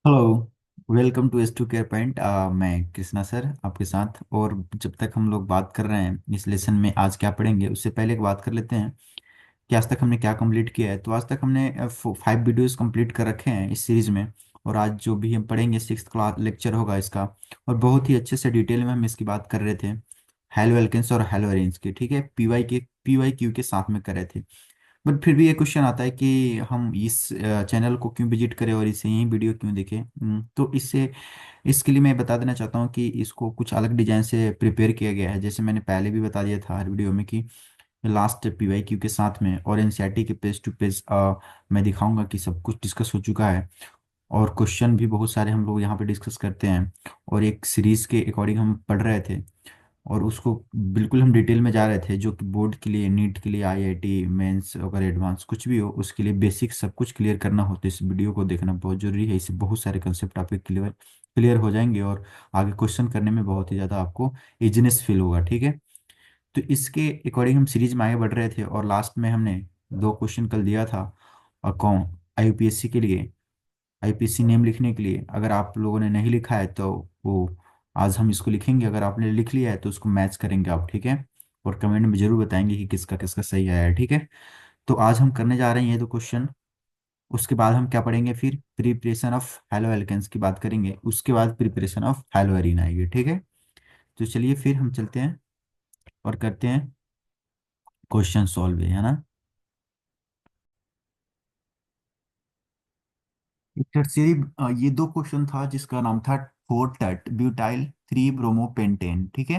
Hello. Welcome to S two care point. मैं Krishna sir आपके साथ। और जब तक हम लोग बात कर रहे हैं इस लेसन में आज क्या पढ़ेंगे उससे पहले एक बात कर लेते हैं कि आज तक हमने क्या कंप्लीट किया है। तो आज तक हमने 5 वीडियोस कंप्लीट कर रखे हैं इस सीरीज में। और आज जो भी हम पढ़ेंगे 6th क्लास लेक्चर होगा इसका। और बहुत ही अच्छे से डिटेल में हम इसकी बात कर रहे थे हेलो एल्केन्स और हेलो एरेन्स की। ठीक है, पीवाई क्यू के साथ में कर रहे थे। बट फिर भी ये क्वेश्चन आता है कि हम इस चैनल को क्यों विजिट करें और इसे यही वीडियो क्यों देखें। तो इससे इसके लिए मैं बता देना चाहता हूँ कि इसको कुछ अलग डिजाइन से प्रिपेयर किया गया है। जैसे मैंने पहले भी बता दिया था हर वीडियो में कि लास्ट पीवाईक्यू के साथ में और एनसीईआरटी के पेज टू पेज मैं दिखाऊंगा कि सब कुछ डिस्कस हो चुका है। और क्वेश्चन भी बहुत सारे हम लोग यहाँ पे डिस्कस करते हैं। और एक सीरीज के अकॉर्डिंग हम पढ़ रहे थे और उसको बिल्कुल हम डिटेल में जा रहे थे, जो कि बोर्ड के लिए, नीट के लिए, आईआईटी मेंस अगर एडवांस कुछ भी हो उसके लिए बेसिक सब कुछ क्लियर करना हो तो इस वीडियो को देखना बहुत जरूरी है। इससे बहुत सारे कंसेप्ट आपके क्लियर क्लियर हो जाएंगे और आगे क्वेश्चन करने में बहुत ही ज़्यादा आपको इजीनेस फील होगा। ठीक है, तो इसके अकॉर्डिंग हम सीरीज में आगे बढ़ रहे थे और लास्ट में हमने 2 क्वेश्चन कल दिया था। और कौन आईयूपीएससी के लिए, आईपीसी नेम लिखने के लिए, अगर आप लोगों ने नहीं लिखा है तो वो आज हम इसको लिखेंगे। अगर आपने लिख लिया है तो उसको मैच करेंगे आप। ठीक है, और कमेंट में जरूर बताएंगे कि किसका किसका सही आया है। ठीक है, तो आज हम करने जा रहे हैं ये 2 क्वेश्चन। उसके बाद हम क्या पढ़ेंगे, फिर प्रिपरेशन ऑफ हेलो एल्केन्स की बात करेंगे। उसके बाद प्रिपरेशन ऑफ हेलो एरीन आएगी। ठीक है, तो चलिए फिर हम चलते हैं और करते हैं क्वेश्चन सॉल्व, है ना। टर्शियरी, ये 2 क्वेश्चन था जिसका नाम था 4 टट ब्यूटाइल 3 ब्रोमोपेंटेन। ठीक है,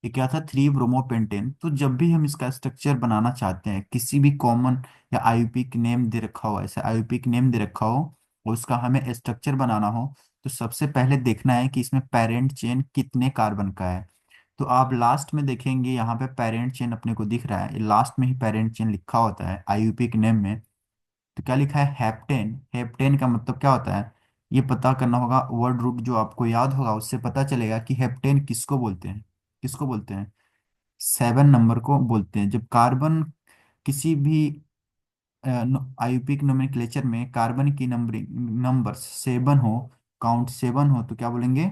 ये क्या था, 3 ब्रोमोपेंटेन। तो जब भी हम इसका स्ट्रक्चर बनाना चाहते हैं, किसी भी कॉमन या आईयूपीएक नेम दे रखा हो, ऐसा आईयूपीएक नेम दे रखा हो और उसका हमें स्ट्रक्चर बनाना हो, तो सबसे पहले देखना है कि इसमें पेरेंट चेन कितने कार्बन का है। तो आप लास्ट में देखेंगे यहाँ पे पेरेंट चेन अपने को दिख रहा है, लास्ट में ही पेरेंट चेन लिखा होता है आईयूपीएक नेम में। तो क्या लिखा है, हेप्टेन। हेप्टेन का मतलब क्या होता है, ये पता करना होगा। वर्ड रूट जो आपको याद होगा उससे पता चलेगा कि हेप्टेन किसको बोलते हैं। किसको बोलते हैं, 7 नंबर को बोलते हैं। जब कार्बन किसी भी आयुपिक नोमेनक्लेचर में कार्बन की नंबरिंग नंबर 7 हो, काउंट 7 हो, तो क्या बोलेंगे,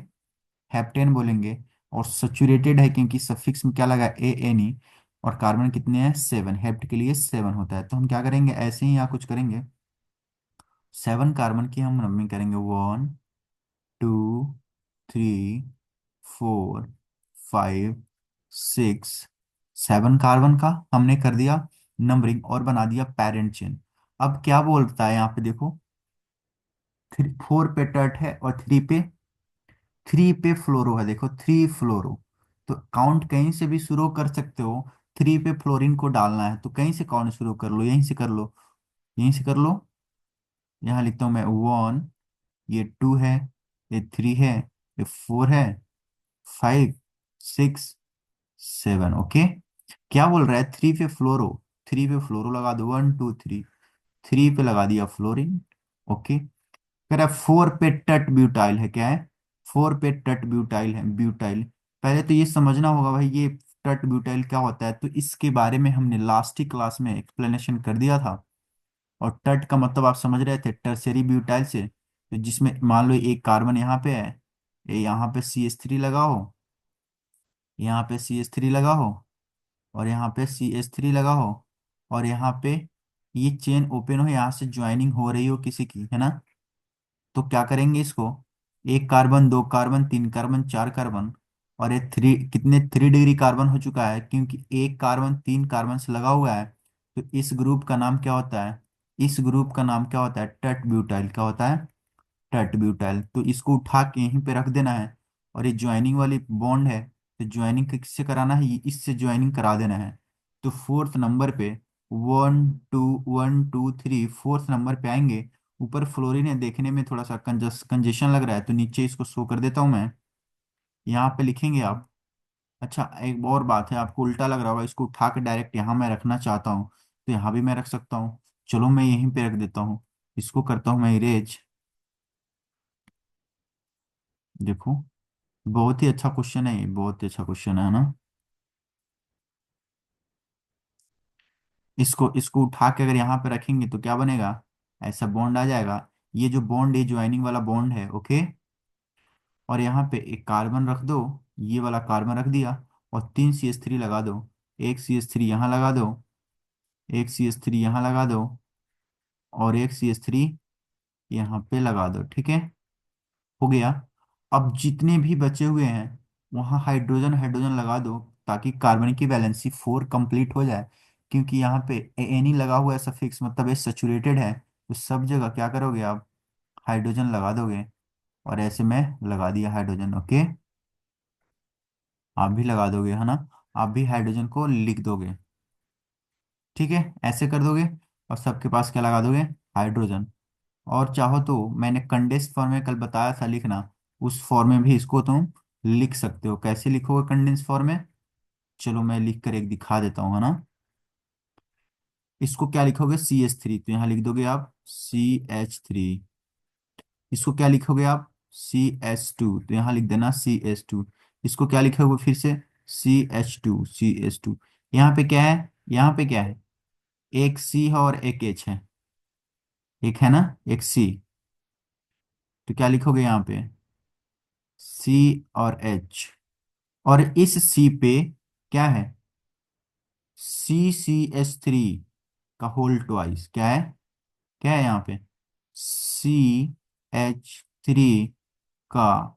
हेप्टेन बोलेंगे। और सैचुरेटेड है क्योंकि सफिक्स में क्या लगा, ए एन ई। और कार्बन कितने हैं, 7, हेप्ट के लिए 7 होता है। तो हम क्या करेंगे, ऐसे ही यहाँ कुछ करेंगे। 7 कार्बन की हम नंबरिंग करेंगे, 1, 2, 3, 4, 5, 6। 7 कार्बन का हमने कर दिया नंबरिंग और बना दिया पेरेंट चेन। अब क्या बोलता है यहाँ पे देखो, 4 पे टर्ट है और 3 पे फ्लोरो है। देखो 3 फ्लोरो, तो काउंट कहीं से भी शुरू कर सकते हो। 3 पे फ्लोरीन को डालना है तो कहीं से काउंट शुरू कर लो, यहीं से कर लो, यहीं से कर लो। यहाँ लिखता हूँ मैं 1, ये 2 है, ये 3 है, ये 4 है, 5, 6, 7। ओके, क्या बोल रहा है, 3 पे फ्लोरो लगा दो, 1, 2, 3। 3 पे लगा दिया फ्लोरीन। ओके, कह रहा है 4 पे टट ब्यूटाइल है, क्या है, 4 पे टट ब्यूटाइल है, ब्यूटाइल। पहले तो ये समझना होगा भाई ये टट ब्यूटाइल क्या होता है, तो इसके बारे में हमने लास्ट ही क्लास में एक्सप्लेनेशन कर दिया था। और टट का मतलब आप समझ रहे थे, टर्शरी ब्यूटाइल से, तो जिसमें मान लो एक कार्बन यहाँ पे है, ये यहाँ पे CH3 लगाओ, यहाँ पे CH3 लगाओ, और यहाँ पे CH3 लगाओ, और यहाँ पे ये चेन ओपन हो, यहाँ से ज्वाइनिंग हो रही हो किसी की, है ना। तो क्या करेंगे इसको, 1 कार्बन, 2 कार्बन, 3 कार्बन, 4 कार्बन, और ये कितने 3 डिग्री कार्बन हो चुका है क्योंकि 1 कार्बन 3 कार्बन से लगा हुआ है। तो इस ग्रुप का नाम क्या होता है, इस ग्रुप का नाम क्या होता है, टट ब्यूटाइल। क्या होता है, टट ब्यूटाइल। तो इसको उठा के यहीं पे रख देना है। और ये ज्वाइनिंग वाली बॉन्ड है, तो ज्वाइनिंग किससे कराना है, इससे ज्वाइनिंग करा देना है। तो फोर्थ नंबर पे 1, 2, 1, 2, 3, फोर्थ नंबर पे आएंगे। ऊपर फ्लोरीन है, देखने में थोड़ा सा कंजेशन लग रहा है तो नीचे इसको शो कर देता हूँ मैं, यहाँ पे लिखेंगे आप। अच्छा, एक और बात है, आपको उल्टा लग रहा होगा, इसको उठा के डायरेक्ट यहाँ मैं रखना चाहता हूँ तो यहाँ भी मैं रख सकता हूँ। चलो मैं यहीं पे रख देता हूँ, इसको करता हूँ मैं इरेज। देखो, बहुत ही अच्छा क्वेश्चन है ये, बहुत ही अच्छा क्वेश्चन है ना। इसको इसको उठा के अगर यहाँ पे रखेंगे तो क्या बनेगा, ऐसा बॉन्ड आ जाएगा। ये जो बॉन्ड, ये ज्वाइनिंग वाला बॉन्ड है, ओके। और यहाँ पे एक कार्बन रख दो, ये वाला कार्बन रख दिया, और 3 CH3 लगा दो। एक CH3 यहाँ लगा दो, एक CH3 यहाँ लगा दो, और एक CH3 यहाँ पे लगा दो, ठीक है। हो गया। अब जितने भी बचे हुए हैं वहाँ हाइड्रोजन हाइड्रोजन लगा दो, ताकि कार्बन की वैलेंसी 4 कंप्लीट हो जाए। क्योंकि यहाँ पे एनी लगा हुआ है सफिक्स, मतलब ये सेचुरेटेड है, तो सब जगह क्या करोगे आप, हाइड्रोजन लगा दोगे। और ऐसे में लगा दिया हाइड्रोजन, ओके। आप भी लगा दोगे, है ना। आप भी हाइड्रोजन को लिख दोगे, ठीक है, ऐसे कर दोगे। और सबके पास क्या लगा दोगे, हाइड्रोजन। और चाहो तो मैंने कंडेंस फॉर्म में कल बताया था लिखना, उस फॉर्म में भी इसको तुम लिख सकते हो। कैसे लिखोगे कंडेंस फॉर्म में, चलो मैं लिख कर एक दिखा देता हूँ, है ना। इसको क्या लिखोगे, CH3, तो यहाँ लिख दोगे आप CH3। इसको क्या लिखोगे आप, CH2, तो यहाँ लिख देना CH2। इसको क्या लिखोगे फिर से, CH2। यहाँ पे क्या है, यहाँ पे क्या है, एक C है और एक H है, एक है ना, एक C। तो क्या लिखोगे यहाँ पे, C और H। और इस C पे क्या है, CCH3 का होल ट्वाइस, क्या है, क्या है यहाँ पे, CH3 का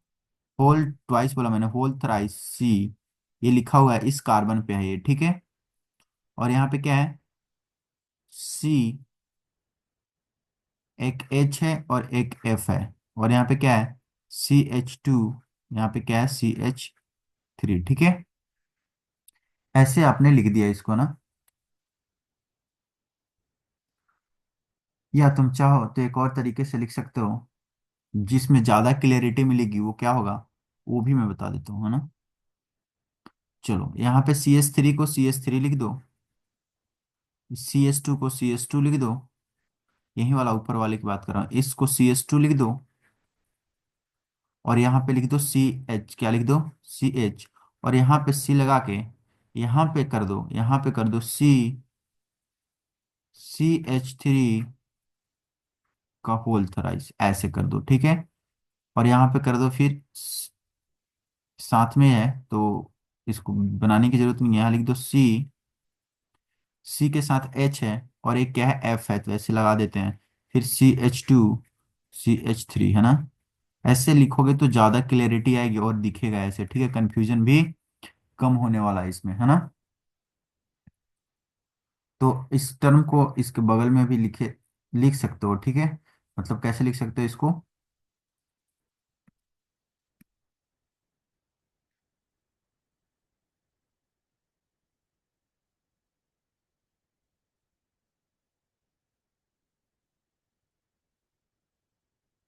होल ट्वाइस, बोला मैंने, होल थ्राइस C। ये लिखा हुआ है इस कार्बन पे है ये, ठीक है। और यहाँ पे क्या है, C, एक H है और एक F है। और यहाँ पे क्या है, CH2, यहाँ पे क्या है, CH3, ठीक है। ऐसे आपने लिख दिया इसको ना। या तुम चाहो तो एक और तरीके से लिख सकते हो, जिसमें ज्यादा क्लियरिटी मिलेगी, वो क्या होगा, वो भी मैं बता देता हूँ, है ना। चलो यहाँ पे CH3 को CH3 लिख दो, CH2 को CH2 लिख दो। यही वाला ऊपर वाले की बात कर रहा हूँ, इसको CH2 लिख दो। और यहाँ पे लिख दो CH, क्या लिख दो, CH। और यहाँ पे C लगा के यहाँ पे कर दो, यहाँ पे कर दो CH3 का होल थराइस, ऐसे कर दो, ठीक है। और यहाँ पे कर दो फिर साथ में है, तो इसको बनाने की जरूरत नहीं है, यहाँ लिख दो C के साथ H है, और एक क्या है, F है, तो ऐसे लगा देते हैं। फिर CH2 CH3, है ना। ऐसे लिखोगे तो ज्यादा क्लैरिटी आएगी और दिखेगा ऐसे, ठीक है, कंफ्यूजन भी कम होने वाला है इसमें, है ना। तो इस टर्म को इसके बगल में भी लिख सकते हो, ठीक है। मतलब कैसे लिख सकते हो इसको,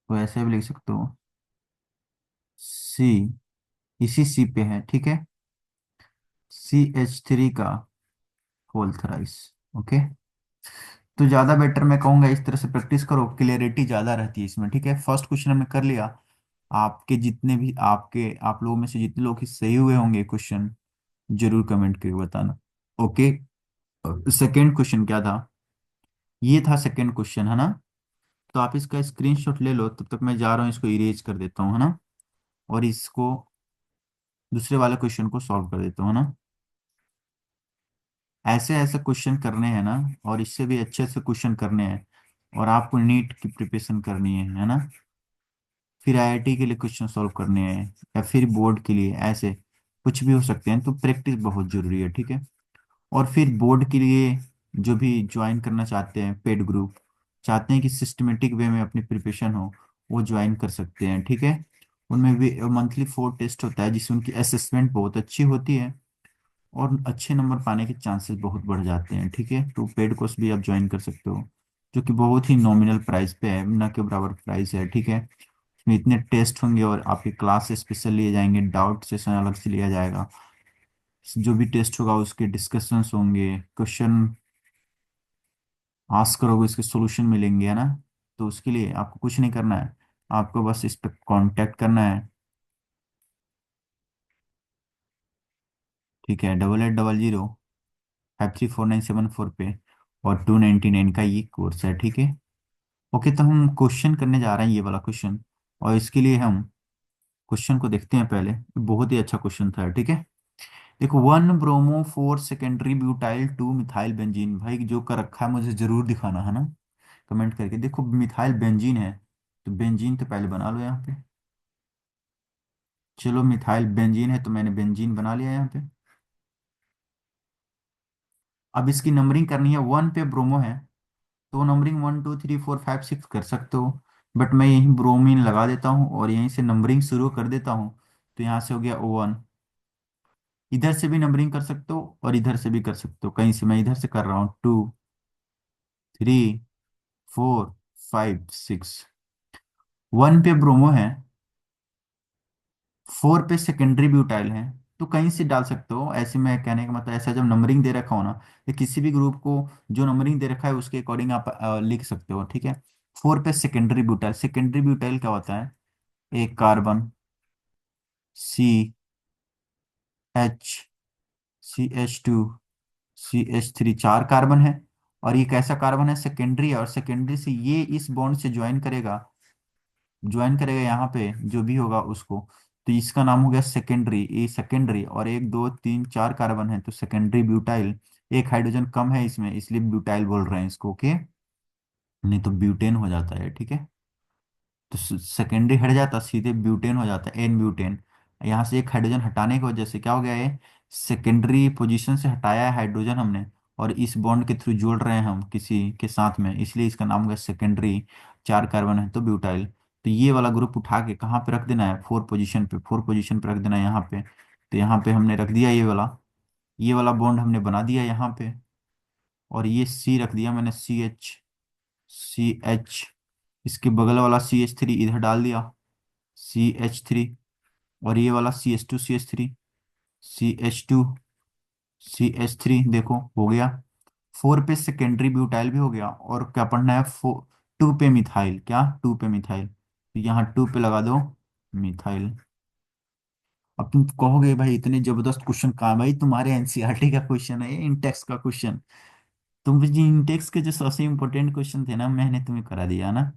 तो ऐसे भी लिख सकते हो, C, इसी C पे है, ठीक है, CH3 का होल थराइस, ओके। तो ज्यादा बेटर मैं कहूंगा इस तरह से प्रैक्टिस करो, क्लियरिटी ज्यादा रहती है इसमें, ठीक है। फर्स्ट क्वेश्चन हमने कर लिया। आपके जितने भी आप लोगों में से जितने लोग सही हुए होंगे क्वेश्चन, जरूर कमेंट करके बताना, ओके। सेकंड क्वेश्चन क्या था, ये था सेकंड क्वेश्चन, है ना। तो आप इसका स्क्रीनशॉट ले लो, तब तक मैं जा रहा हूँ इसको इरेज कर देता हूँ, है ना। और इसको दूसरे वाले क्वेश्चन को सॉल्व कर देता हूँ, है ना। ऐसे ऐसे क्वेश्चन करने हैं ना, और इससे भी अच्छे से क्वेश्चन करने हैं। और आपको नीट की प्रिपरेशन करनी है ना। फिर आईआईटी के लिए क्वेश्चन सॉल्व करने हैं, या फिर बोर्ड के लिए, ऐसे कुछ भी हो सकते हैं, तो प्रैक्टिस बहुत जरूरी है, ठीक है। और फिर बोर्ड के लिए जो भी ज्वाइन करना चाहते हैं, पेड ग्रुप चाहते हैं कि सिस्टमेटिक वे में अपनी प्रिपरेशन हो, वो ज्वाइन कर सकते हैं, ठीक है। उनमें भी मंथली 4 टेस्ट होता है, जिसमें उनकी असेसमेंट बहुत अच्छी होती है, और अच्छे नंबर पाने के चांसेस बहुत बढ़ जाते हैं, ठीक है। तो पेड कोर्स भी आप ज्वाइन कर सकते हो, जो कि बहुत ही नॉमिनल प्राइस पे है, ना के बराबर प्राइस है, ठीक है। इसमें इतने टेस्ट होंगे, और आपके क्लास स्पेशल लिए जाएंगे, डाउट सेशन अलग से लिया जाएगा, जो भी टेस्ट होगा उसके डिस्कशंस होंगे, क्वेश्चन आस्क करोगे उसके सॉल्यूशन मिलेंगे, है ना। तो उसके लिए आपको कुछ नहीं करना है, आपको बस इस पर कांटेक्ट करना है, ठीक है। 8800 534974 पे। और 299 का ये कोर्स है, ठीक है। ओके, तो हम क्वेश्चन करने जा रहे हैं, ये वाला क्वेश्चन। और इसके लिए हम क्वेश्चन को देखते हैं पहले। बहुत ही अच्छा क्वेश्चन था, ठीक है। देखो, 1 bromo 4 secondary butyl 2 methyl benzene. भाई जो कर रखा है मुझे जरूर दिखाना है ना, कमेंट करके। देखो मिथाइल बेंजीन है, तो बेंजीन तो पहले बना लो यहाँ पे। चलो मिथाइल बेंजीन है तो मैंने बेंजीन बना लिया यहाँ पे। अब इसकी नंबरिंग करनी है, 1 पे ब्रोमो है तो नंबरिंग 1 2 3 4 5 6 कर सकते हो। बट मैं यहीं ब्रोमीन लगा देता हूँ और यहीं से नंबरिंग शुरू कर देता हूँ। तो यहाँ से हो गया O1। इधर से भी नंबरिंग कर सकते हो और इधर से भी कर सकते हो, कहीं से मैं इधर से कर रहा हूँ। 2 3 4 5 6। 1 पे ब्रोमो है, 4 पे सेकेंडरी ब्यूटाइल है। तो कहीं से डाल सकते हो ऐसे, मैं कहने का मतलब ऐसा, जब नंबरिंग दे रखा हो ना, या किसी भी ग्रुप को जो नंबरिंग दे रखा है उसके अकॉर्डिंग आप लिख सकते हो, ठीक है। 4 पे सेकेंडरी ब्यूटाइल क्या होता है? एक carbon, CH, CH2, CH3, 4 carbon है। और ये कैसा कार्बन है? सेकेंडरी है, और सेकेंडरी से ये इस बॉन्ड से ज्वाइन करेगा, यहाँ पे जो भी होगा उसको। तो इसका नाम हो गया सेकेंडरी। ये सेकेंडरी, और 1 2 3 4 कार्बन है तो सेकेंडरी ब्यूटाइल। एक हाइड्रोजन कम है इसमें, इसलिए ब्यूटाइल बोल रहे हैं इसको, ओके। नहीं तो ब्यूटेन हो जाता है, ठीक है। तो सेकेंडरी हट जाता, सीधे ब्यूटेन हो जाता है, एन ब्यूटेन। यहाँ से एक हाइड्रोजन हटाने की वजह से क्या हो गया है? सेकेंडरी पोजीशन से हटाया है हाइड्रोजन हमने, और इस बॉन्ड के थ्रू जोड़ रहे हैं हम किसी के साथ में, इसलिए इसका नाम हो गया सेकेंडरी। 4 कार्बन है तो ब्यूटाइल। तो ये वाला ग्रुप उठा के कहाँ पे रख देना है? 4 पोजीशन पे, 4 पोजीशन पे रख देना है यहाँ पे। तो यहाँ पे हमने रख दिया ये वाला बॉन्ड हमने बना दिया यहाँ पे। और ये सी रख दिया मैंने, CH। इसके बगल वाला CH3 इधर डाल दिया, CH3। और ये वाला CH2 देखो हो गया। 4 पे सेकेंडरी ब्यूटाइल भी हो गया, और क्या पढ़ना है? 2 पे मिथाइल। क्या? 2 पे मिथाइल, तो यहाँ 2 पे लगा दो मिथाइल। अब तुम कहोगे भाई इतने जबरदस्त क्वेश्चन कहाँ? भाई तुम्हारे एनसीईआरटी का क्वेश्चन है ये, इंटेक्स का क्वेश्चन। तुम जी इंटेक्स के जो सबसे इंपॉर्टेंट क्वेश्चन थे ना, मैंने तुम्हें करा दिया ना।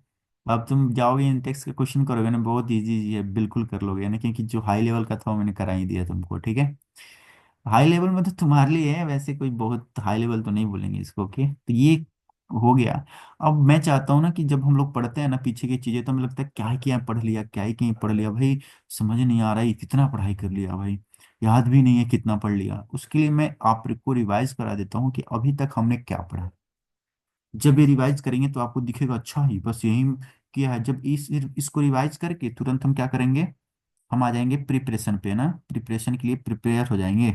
अब तुम जाओगे इंटेक्स के क्वेश्चन करोगे ना, बहुत इजी है, बिल्कुल कर लोगे ना, क्योंकि जो हाई लेवल का था वो मैंने करा ही दिया तुमको, ठीक है। हाई लेवल में तो तुम्हारे लिए है, वैसे कोई बहुत हाई लेवल तो नहीं बोलेंगे इसको, ओके। तो ये हो गया। अब मैं चाहता हूँ ना कि जब हम लोग पढ़ते हैं ना पीछे की चीजें, तो हमें लगता है क्या ही क्या पढ़ लिया, क्या ही क्या पढ़ लिया भाई, समझ नहीं आ रहा है, कितना पढ़ाई कर लिया भाई, याद भी नहीं है कितना पढ़ लिया। उसके लिए मैं आपको रिवाइज करा देता हूँ कि अभी तक हमने क्या पढ़ा। जब ये रिवाइज करेंगे तो आपको दिखेगा अच्छा ही बस यही किया है। जब इसको रिवाइज करके तुरंत हम क्या करेंगे? हम आ जाएंगे प्रिपरेशन पे ना, प्रिपरेशन के लिए प्रिपेयर हो जाएंगे,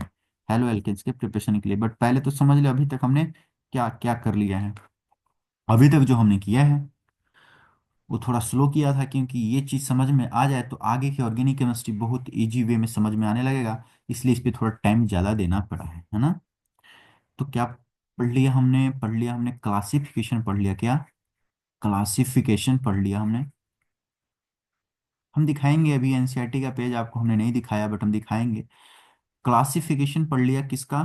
हेलो एल्केन्स के प्रिपरेशन के लिए। बट पहले तो समझ ले अभी तक हमने क्या क्या कर लिया है। अभी तक जो हमने किया है वो थोड़ा स्लो किया था, क्योंकि ये चीज़ समझ में आ जाए तो आगे की ऑर्गेनिक केमिस्ट्री बहुत इजी वे में समझ में आने लगेगा। इसलिए इस पे थोड़ा टाइम ज़्यादा देना पड़ा है ना। तो क्या पढ़ लिया हमने क्लासिफिकेशन पढ़ लिया। क्या? क्लासिफिकेशन पढ़ लिया हमने। हम दिखाएंगे अभी एनसीईआरटी का पेज आपको हमने नहीं दिखाया, बट हम दिखाएंगे। क्लासिफिकेशन पढ़ लिया किसका?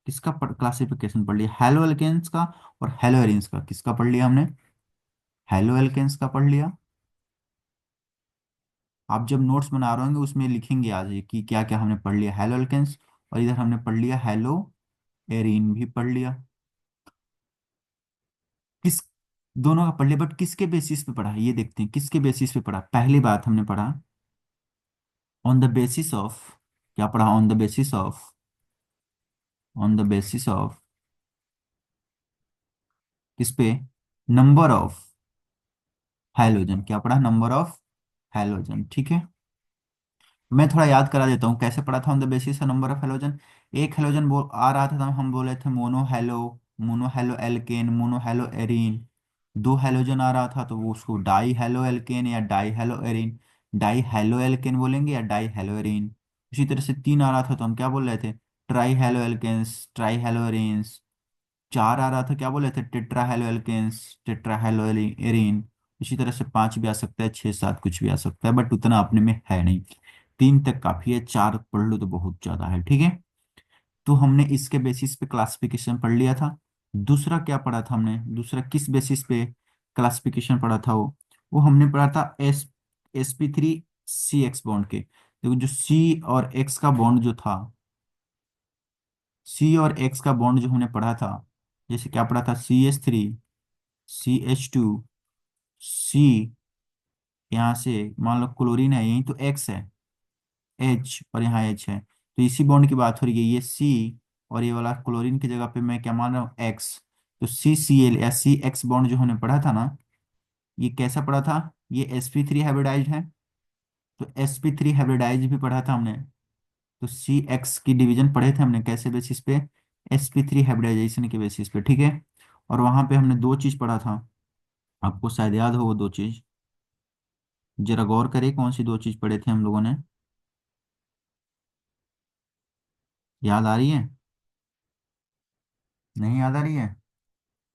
किसका क्लासिफिकेशन पढ़ लिया? हेलो एल्केन्स का और हेलो एरिन्स का। किसका पढ़ लिया हमने? हेलो एल्केन्स का पढ़ लिया। आप जब नोट्स बना रहे होंगे उसमें लिखेंगे आज ये कि क्या क्या हमने पढ़ लिया, हेलो एल्केन्स। और इधर हमने पढ़ लिया हेलो एरिन भी पढ़ लिया। किस? दोनों का पढ़ लिया, बट किसके बेसिस पे पढ़ा ये देखते हैं, किसके बेसिस पे पढ़ा। पहली बात हमने पढ़ा ऑन द बेसिस ऑफ। क्या पढ़ा? ऑन द बेसिस ऑफ किस पे? Number of halogen. क्या पढ़ा? नंबर ऑफ हैलोजन, ठीक है। मैं थोड़ा याद करा देता हूँ कैसे पढ़ा था on the basis of number of halogen. एक हेलोजन आ रहा था तो हम बोले थे mono halo alkane, mono hello arene. दो हेलोजन आ रहा था तो वो उसको डाई हेलो एल्केन या die hello arene, die halo alkane बोलेंगे या डाई हेलो एरीन। उसी तरह से तीन आ रहा था तो हम क्या बोल रहे थे? Tri halo alkanes, tri halo arenes. चार आ रहा था, क्या बोले थे? Tetra halo alkanes, tetra halo arene. इसी तरह से पांच भी आ सकता है, छः सात कुछ भी आ सकता है, बट उतना अपने में है नहीं। तीन तक काफी है, चार पढ़ लो तो बहुत ज्यादा है, ठीक है। तो हमने इसके बेसिस पे क्लासिफिकेशन पढ़ लिया था। दूसरा क्या पढ़ा था हमने? दूसरा किस बेसिस पे क्लासिफिकेशन पढ़ा था वो हमने पढ़ा था sp3 CX बॉन्ड के। देखो जो सी और एक्स का बॉन्ड जो था, सी और एक्स का बॉन्ड जो हमने पढ़ा था, जैसे क्या पढ़ा था, CH3 CH2 सी, यहाँ से मान लो क्लोरीन है, यही तो एक्स है, एच और यहाँ एच है, तो इसी बॉन्ड की बात हो रही है, ये सी और ये वाला क्लोरीन की जगह पे मैं क्या मान रहा हूँ, एक्स। तो CCl या CX बॉन्ड जो हमने पढ़ा था ना, ये कैसा पढ़ा था, ये sp3 हाइब्रिडाइज है। तो sp3 हाइब्रिडाइज भी पढ़ा था हमने। तो CX की डिवीजन पढ़े थे हमने कैसे बेसिस पे, sp3 हाइब्रिडाइजेशन के बेसिस पे, ठीक है। और वहां पे हमने दो चीज पढ़ा था, आपको शायद याद हो वो दो चीज, जरा गौर करें कौन सी दो चीज पढ़े थे हम लोगों ने, याद आ रही है? नहीं याद आ रही है?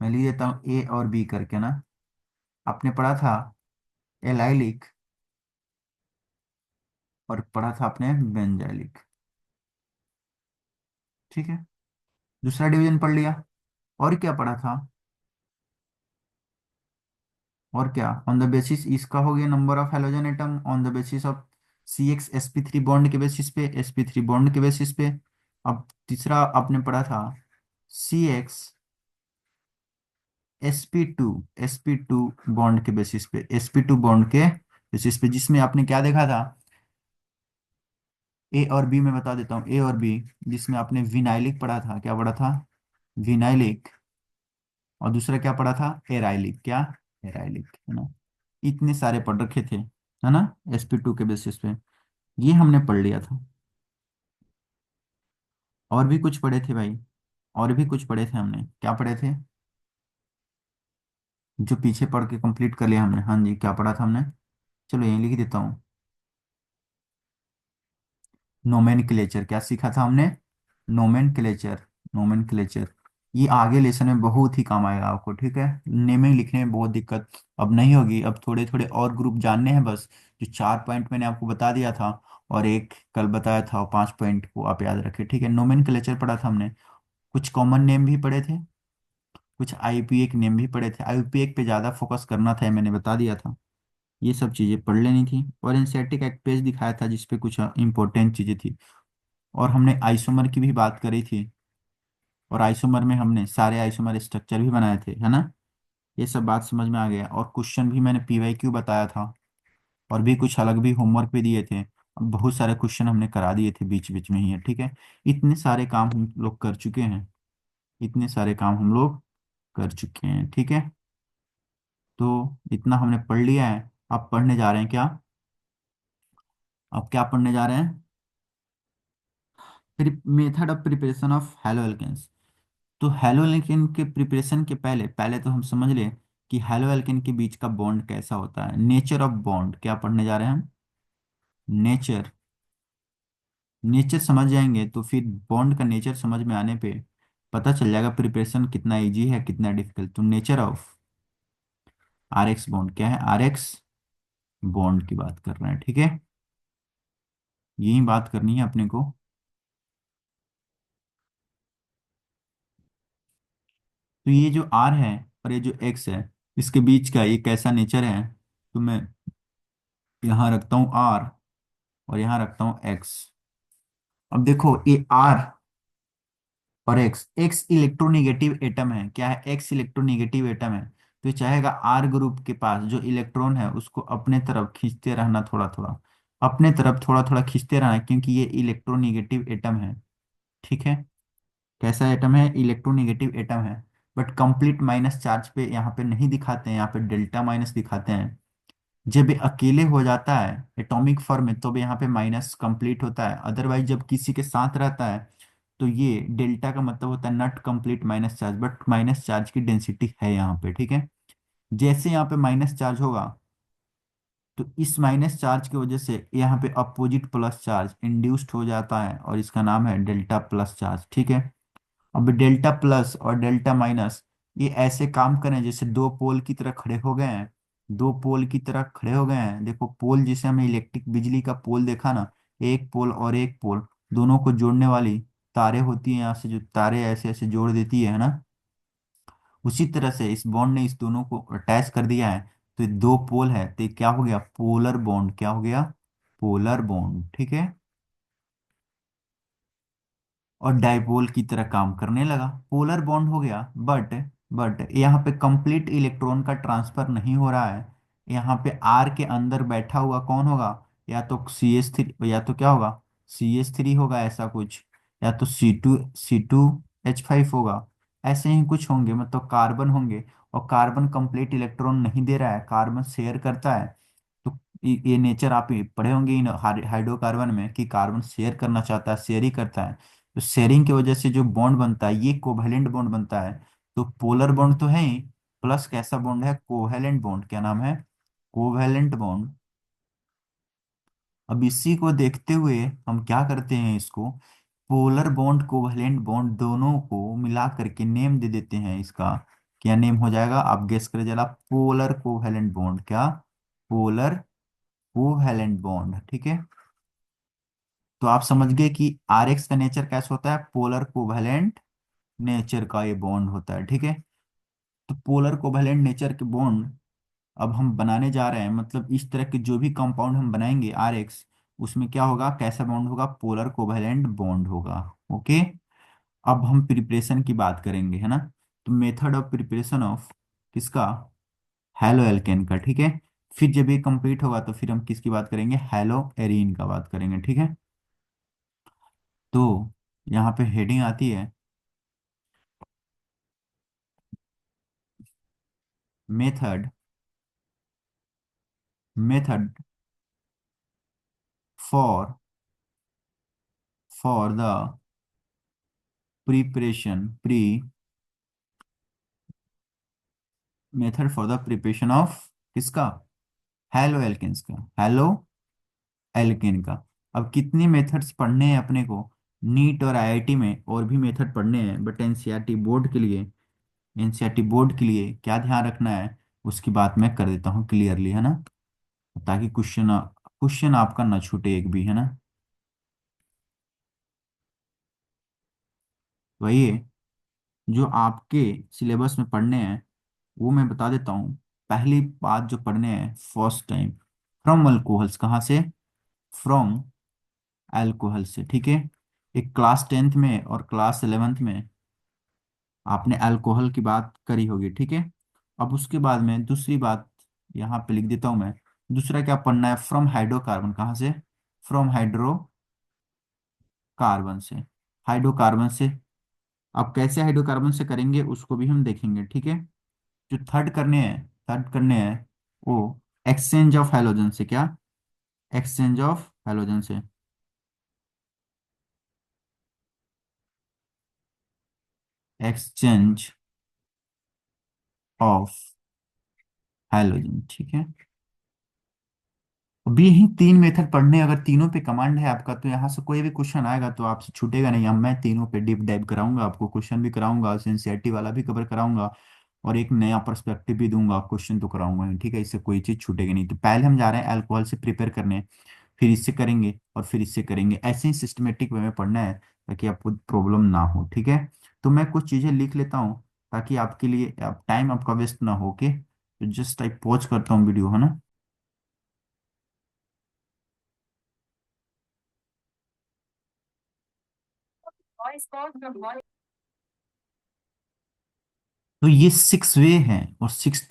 मैं लिख देता हूँ ए और बी करके ना। आपने पढ़ा था एलाइलिक और पढ़ा था आपने बेंजाइलिक, ठीक है। दूसरा डिवीजन पढ़ लिया। और क्या पढ़ा था, और क्या, ऑन द बेसिस इसका हो गया number of halogen atom on the basis of CX sp3 bond के बेसिस पे, sp3 बॉन्ड के बेसिस पे। अब तीसरा आपने पढ़ा था CX sp2 बॉन्ड के बेसिस पे, sp2 बॉन्ड के बेसिस पे, जिसमें आपने क्या देखा था, ए और बी में बता देता हूँ, ए और बी, जिसमें आपने विनाइलिक पढ़ा था, क्या पढ़ा था, विनाइलिक। और दूसरा क्या पढ़ा था, एराइलिक, क्या, एराइलिक, है ना। इतने सारे पढ़ रखे थे, है ना, sp2 के बेसिस पे, ये हमने पढ़ लिया था। और भी कुछ पढ़े थे भाई, और भी कुछ पढ़े थे हमने, क्या पढ़े थे, जो पीछे पढ़ के कंप्लीट कर लिया हमने, हाँ जी, क्या पढ़ा था हमने, चलो यहीं लिख देता हूँ। नोमेनक्लेचर, क्या सीखा था हमने, नोमेनक्लेचर, नोमेनक्लेचर। ये आगे लेसन में बहुत ही काम आएगा आपको, ठीक है। नेमिंग लिखने में बहुत दिक्कत अब नहीं होगी, अब थोड़े थोड़े और ग्रुप जानने हैं बस। जो 4 पॉइंट मैंने आपको बता दिया था और एक कल बताया था, और 5 पॉइंट को आप याद रखें, ठीक है। नोमेनक्लेचर पढ़ा था हमने, कुछ कॉमन नेम भी पढ़े थे, कुछ आईयूपीए के नेम भी पढ़े थे। आईयूपीए पे ज़्यादा फोकस करना था, ये मैंने बता दिया था। ये सब चीज़ें पढ़ लेनी थी। और एनसीईआरटी का एक पेज दिखाया था जिसपे कुछ इंपॉर्टेंट चीज़ें थी। और हमने आइसोमर की भी बात करी थी, और आइसोमर में हमने सारे आइसोमर स्ट्रक्चर भी बनाए थे, है ना। ये सब बात समझ में आ गया, और क्वेश्चन भी मैंने पीवाईक्यू बताया था, और भी कुछ अलग भी होमवर्क भी दिए थे। अब बहुत सारे क्वेश्चन हमने करा दिए थे बीच बीच में ही है, ठीक है। इतने सारे काम हम लोग कर चुके हैं, इतने सारे काम हम लोग कर चुके हैं, ठीक है। तो इतना हमने पढ़ लिया है। अब पढ़ने जा रहे हैं क्या, अब क्या पढ़ने जा रहे हैं, method of preparation of halo alkanes. तो हैलो एल्केन के प्रिपरेशन के पहले पहले तो हम समझ लें कि हैलो एल्केन के बीच का बॉन्ड कैसा होता है, नेचर ऑफ बॉन्ड, क्या पढ़ने जा रहे हैं हम, नेचर। नेचर समझ जाएंगे तो फिर बॉन्ड का नेचर समझ में आने पे पता चल जाएगा प्रिपरेशन कितना इजी है कितना डिफिकल्ट। तो नेचर ऑफ RX बॉन्ड, क्या है, RX बॉन्ड की बात कर रहे हैं, ठीक है। यही बात करनी है अपने को। तो ये जो R है और ये जो X है, इसके बीच का ये कैसा नेचर है, तो मैं यहाँ रखता हूँ R और यहाँ रखता हूँ X। अब देखो ये R और एक्स इलेक्ट्रोनेगेटिव एटम है, क्या है, एक्स इलेक्ट्रोनेगेटिव एटम है। तो ये चाहेगा आर ग्रुप के पास जो इलेक्ट्रॉन है उसको अपने तरफ खींचते रहना, थोड़ा थोड़ा अपने तरफ थोड़ा थोड़ा खींचते रहना, क्योंकि ये इलेक्ट्रोनेगेटिव एटम है, ठीक है। कैसा एटम है, इलेक्ट्रोनेगेटिव एटम है। बट कंप्लीट माइनस चार्ज पे यहाँ पे नहीं दिखाते हैं, यहाँ पे डेल्टा माइनस दिखाते हैं। जब ये अकेले हो जाता है एटॉमिक फॉर्म में, तो यहाँ पे माइनस कंप्लीट होता है। अदरवाइज जब किसी के साथ रहता है तो ये डेल्टा का मतलब होता है not complete minus charge, but minus charge की डेंसिटी है यहाँ पे, ठीक है। जैसे यहाँ पे माइनस चार्ज होगा तो इस माइनस चार्ज की वजह से यहाँ पे अपोजिट प्लस चार्ज इंड्यूस्ड हो जाता है, और इसका नाम है डेल्टा प्लस चार्ज, ठीक है। अब डेल्टा प्लस और डेल्टा माइनस ये ऐसे काम करें जैसे दो पोल की तरह खड़े हो गए हैं, दो पोल की तरह खड़े हो गए हैं। देखो पोल, जिसे हमने इलेक्ट्रिक बिजली का पोल देखा ना, एक पोल और एक पोल, दोनों को जोड़ने वाली तारे होती है, यहाँ से जो तारे ऐसे ऐसे जोड़ देती है ना, उसी तरह से इस बॉन्ड ने इस दोनों को अटैच कर दिया है, तो ये दो पोल है, तो ये क्या हो गया, पोलर बॉन्ड, क्या हो गया, पोलर बॉन्ड, ठीक है। और डाइपोल की तरह काम करने लगा, पोलर बॉन्ड हो गया। बट यहाँ पे कंप्लीट इलेक्ट्रॉन का ट्रांसफर नहीं हो रहा है। यहाँ पे आर के अंदर बैठा हुआ कौन होगा, या तो CH3, या तो क्या होगा, CH3 होगा ऐसा कुछ, या तो C2H5 होगा, ऐसे ही कुछ होंगे, मतलब कार्बन होंगे। और कार्बन कंप्लीट इलेक्ट्रॉन नहीं दे रहा है, कार्बन शेयर करता है। तो ये नेचर आप ही पढ़े होंगे इन हाइड्रोकार्बन में, कि कार्बन शेयर करना चाहता है, शेयर ही करता है। तो शेयरिंग की वजह से जो बॉन्ड बनता है, ये कोवेलेंट बॉन्ड बनता है। तो पोलर बॉन्ड तो है ही, प्लस कैसा बॉन्ड है, कोवेलेंट बॉन्ड, क्या नाम है, कोवेलेंट बॉन्ड। अब इसी को देखते हुए हम क्या करते हैं, इसको पोलर बॉन्ड कोवेलेंट बॉन्ड दोनों को मिला करके नेम दे देते हैं इसका। क्या नेम हो जाएगा, आप गेस करें जरा, पोलर कोवेलेंट बॉन्ड, क्या, पोलर कोवेलेंट बॉन्ड, ठीक है। तो आप समझ गए कि RX का नेचर कैसा होता है, पोलर कोवेलेंट नेचर का ये बॉन्ड होता है, ठीक है। तो पोलर कोवेलेंट नेचर के बॉन्ड अब हम बनाने जा रहे हैं, मतलब इस तरह के जो भी कंपाउंड हम बनाएंगे RX, उसमें क्या होगा, कैसा बॉन्ड होगा, पोलर कोवेलेंट बॉन्ड होगा। ओके। अब हम प्रिपरेशन की बात करेंगे, है ना। तो मेथड ऑफ प्रिपरेशन ऑफ किसका, हेलो एल्केन का, ठीक है। फिर जब ये कंप्लीट होगा तो फिर हम किसकी बात करेंगे, हेलो एरीन का बात करेंगे, ठीक है। तो यहाँ पे हेडिंग आती है, method, method for the preparation, method for the preparation of किसका, हेलो एल्केन्स का, हेलो एल्केन का। अब कितनी मेथड्स पढ़ने हैं अपने को, नीट और IIT में और भी मेथड पढ़ने हैं, बट एनसीईआरटी बोर्ड के लिए, एनसीईआरटी बोर्ड के लिए क्या ध्यान रखना है, उसकी बात मैं कर देता हूँ क्लियरली, है ना, ताकि क्वेश्चन आपका ना छूटे एक भी, है ना। वही है, जो आपके सिलेबस में पढ़ने हैं वो मैं बता देता हूँ। पहली बात जो पढ़ने हैं, फर्स्ट टाइम, फ्रॉम अल्कोहल्स, कहाँ से, फ्रॉम अल्कोहल से, ठीक है। एक क्लास 10th में और क्लास 11th में आपने अल्कोहल की बात करी होगी, ठीक है। अब उसके बाद में दूसरी बात यहाँ पे लिख देता हूँ मैं, दूसरा क्या पढ़ना है, फ्रॉम हाइड्रोकार्बन, कहाँ से, फ्रॉम हाइड्रोकार्बन से, हाइड्रोकार्बन से। अब कैसे हाइड्रोकार्बन से करेंगे उसको भी हम देखेंगे, ठीक है। जो थर्ड करने हैं वो एक्सचेंज ऑफ हैलोजन से, क्या, एक्सचेंज ऑफ हैलोजन से, एक्सचेंज ऑफ हैलोजन, ठीक है। अब यही तीन मेथड पढ़ने, अगर तीनों पे कमांड है आपका तो यहाँ से कोई भी क्वेश्चन आएगा तो आपसे छूटेगा नहीं। अब मैं तीनों पे डीप डाइव कराऊंगा, आपको क्वेश्चन भी कराऊंगा, सिंसियरिटी वाला भी कवर कराऊंगा, और एक नया पर्सपेक्टिव भी दूंगा, क्वेश्चन तो कराऊंगा ही, ठीक है। इससे कोई चीज छूटेगी नहीं। तो पहले हम जा रहे हैं अल्कोहल से प्रिपेयर करने, फिर इससे करेंगे और फिर इससे करेंगे, ऐसे ही सिस्टमेटिक वे में पढ़ना है, ताकि आपको प्रॉब्लम ना हो, ठीक है। तो मैं कुछ चीजें लिख लेता हूँ ताकि आपके लिए आप टाइम आपका वेस्ट ना हो, ओके। तो जस्ट टाइप पॉज करता हूँ वीडियो, है ना। तो ये 6 वे हैं और 6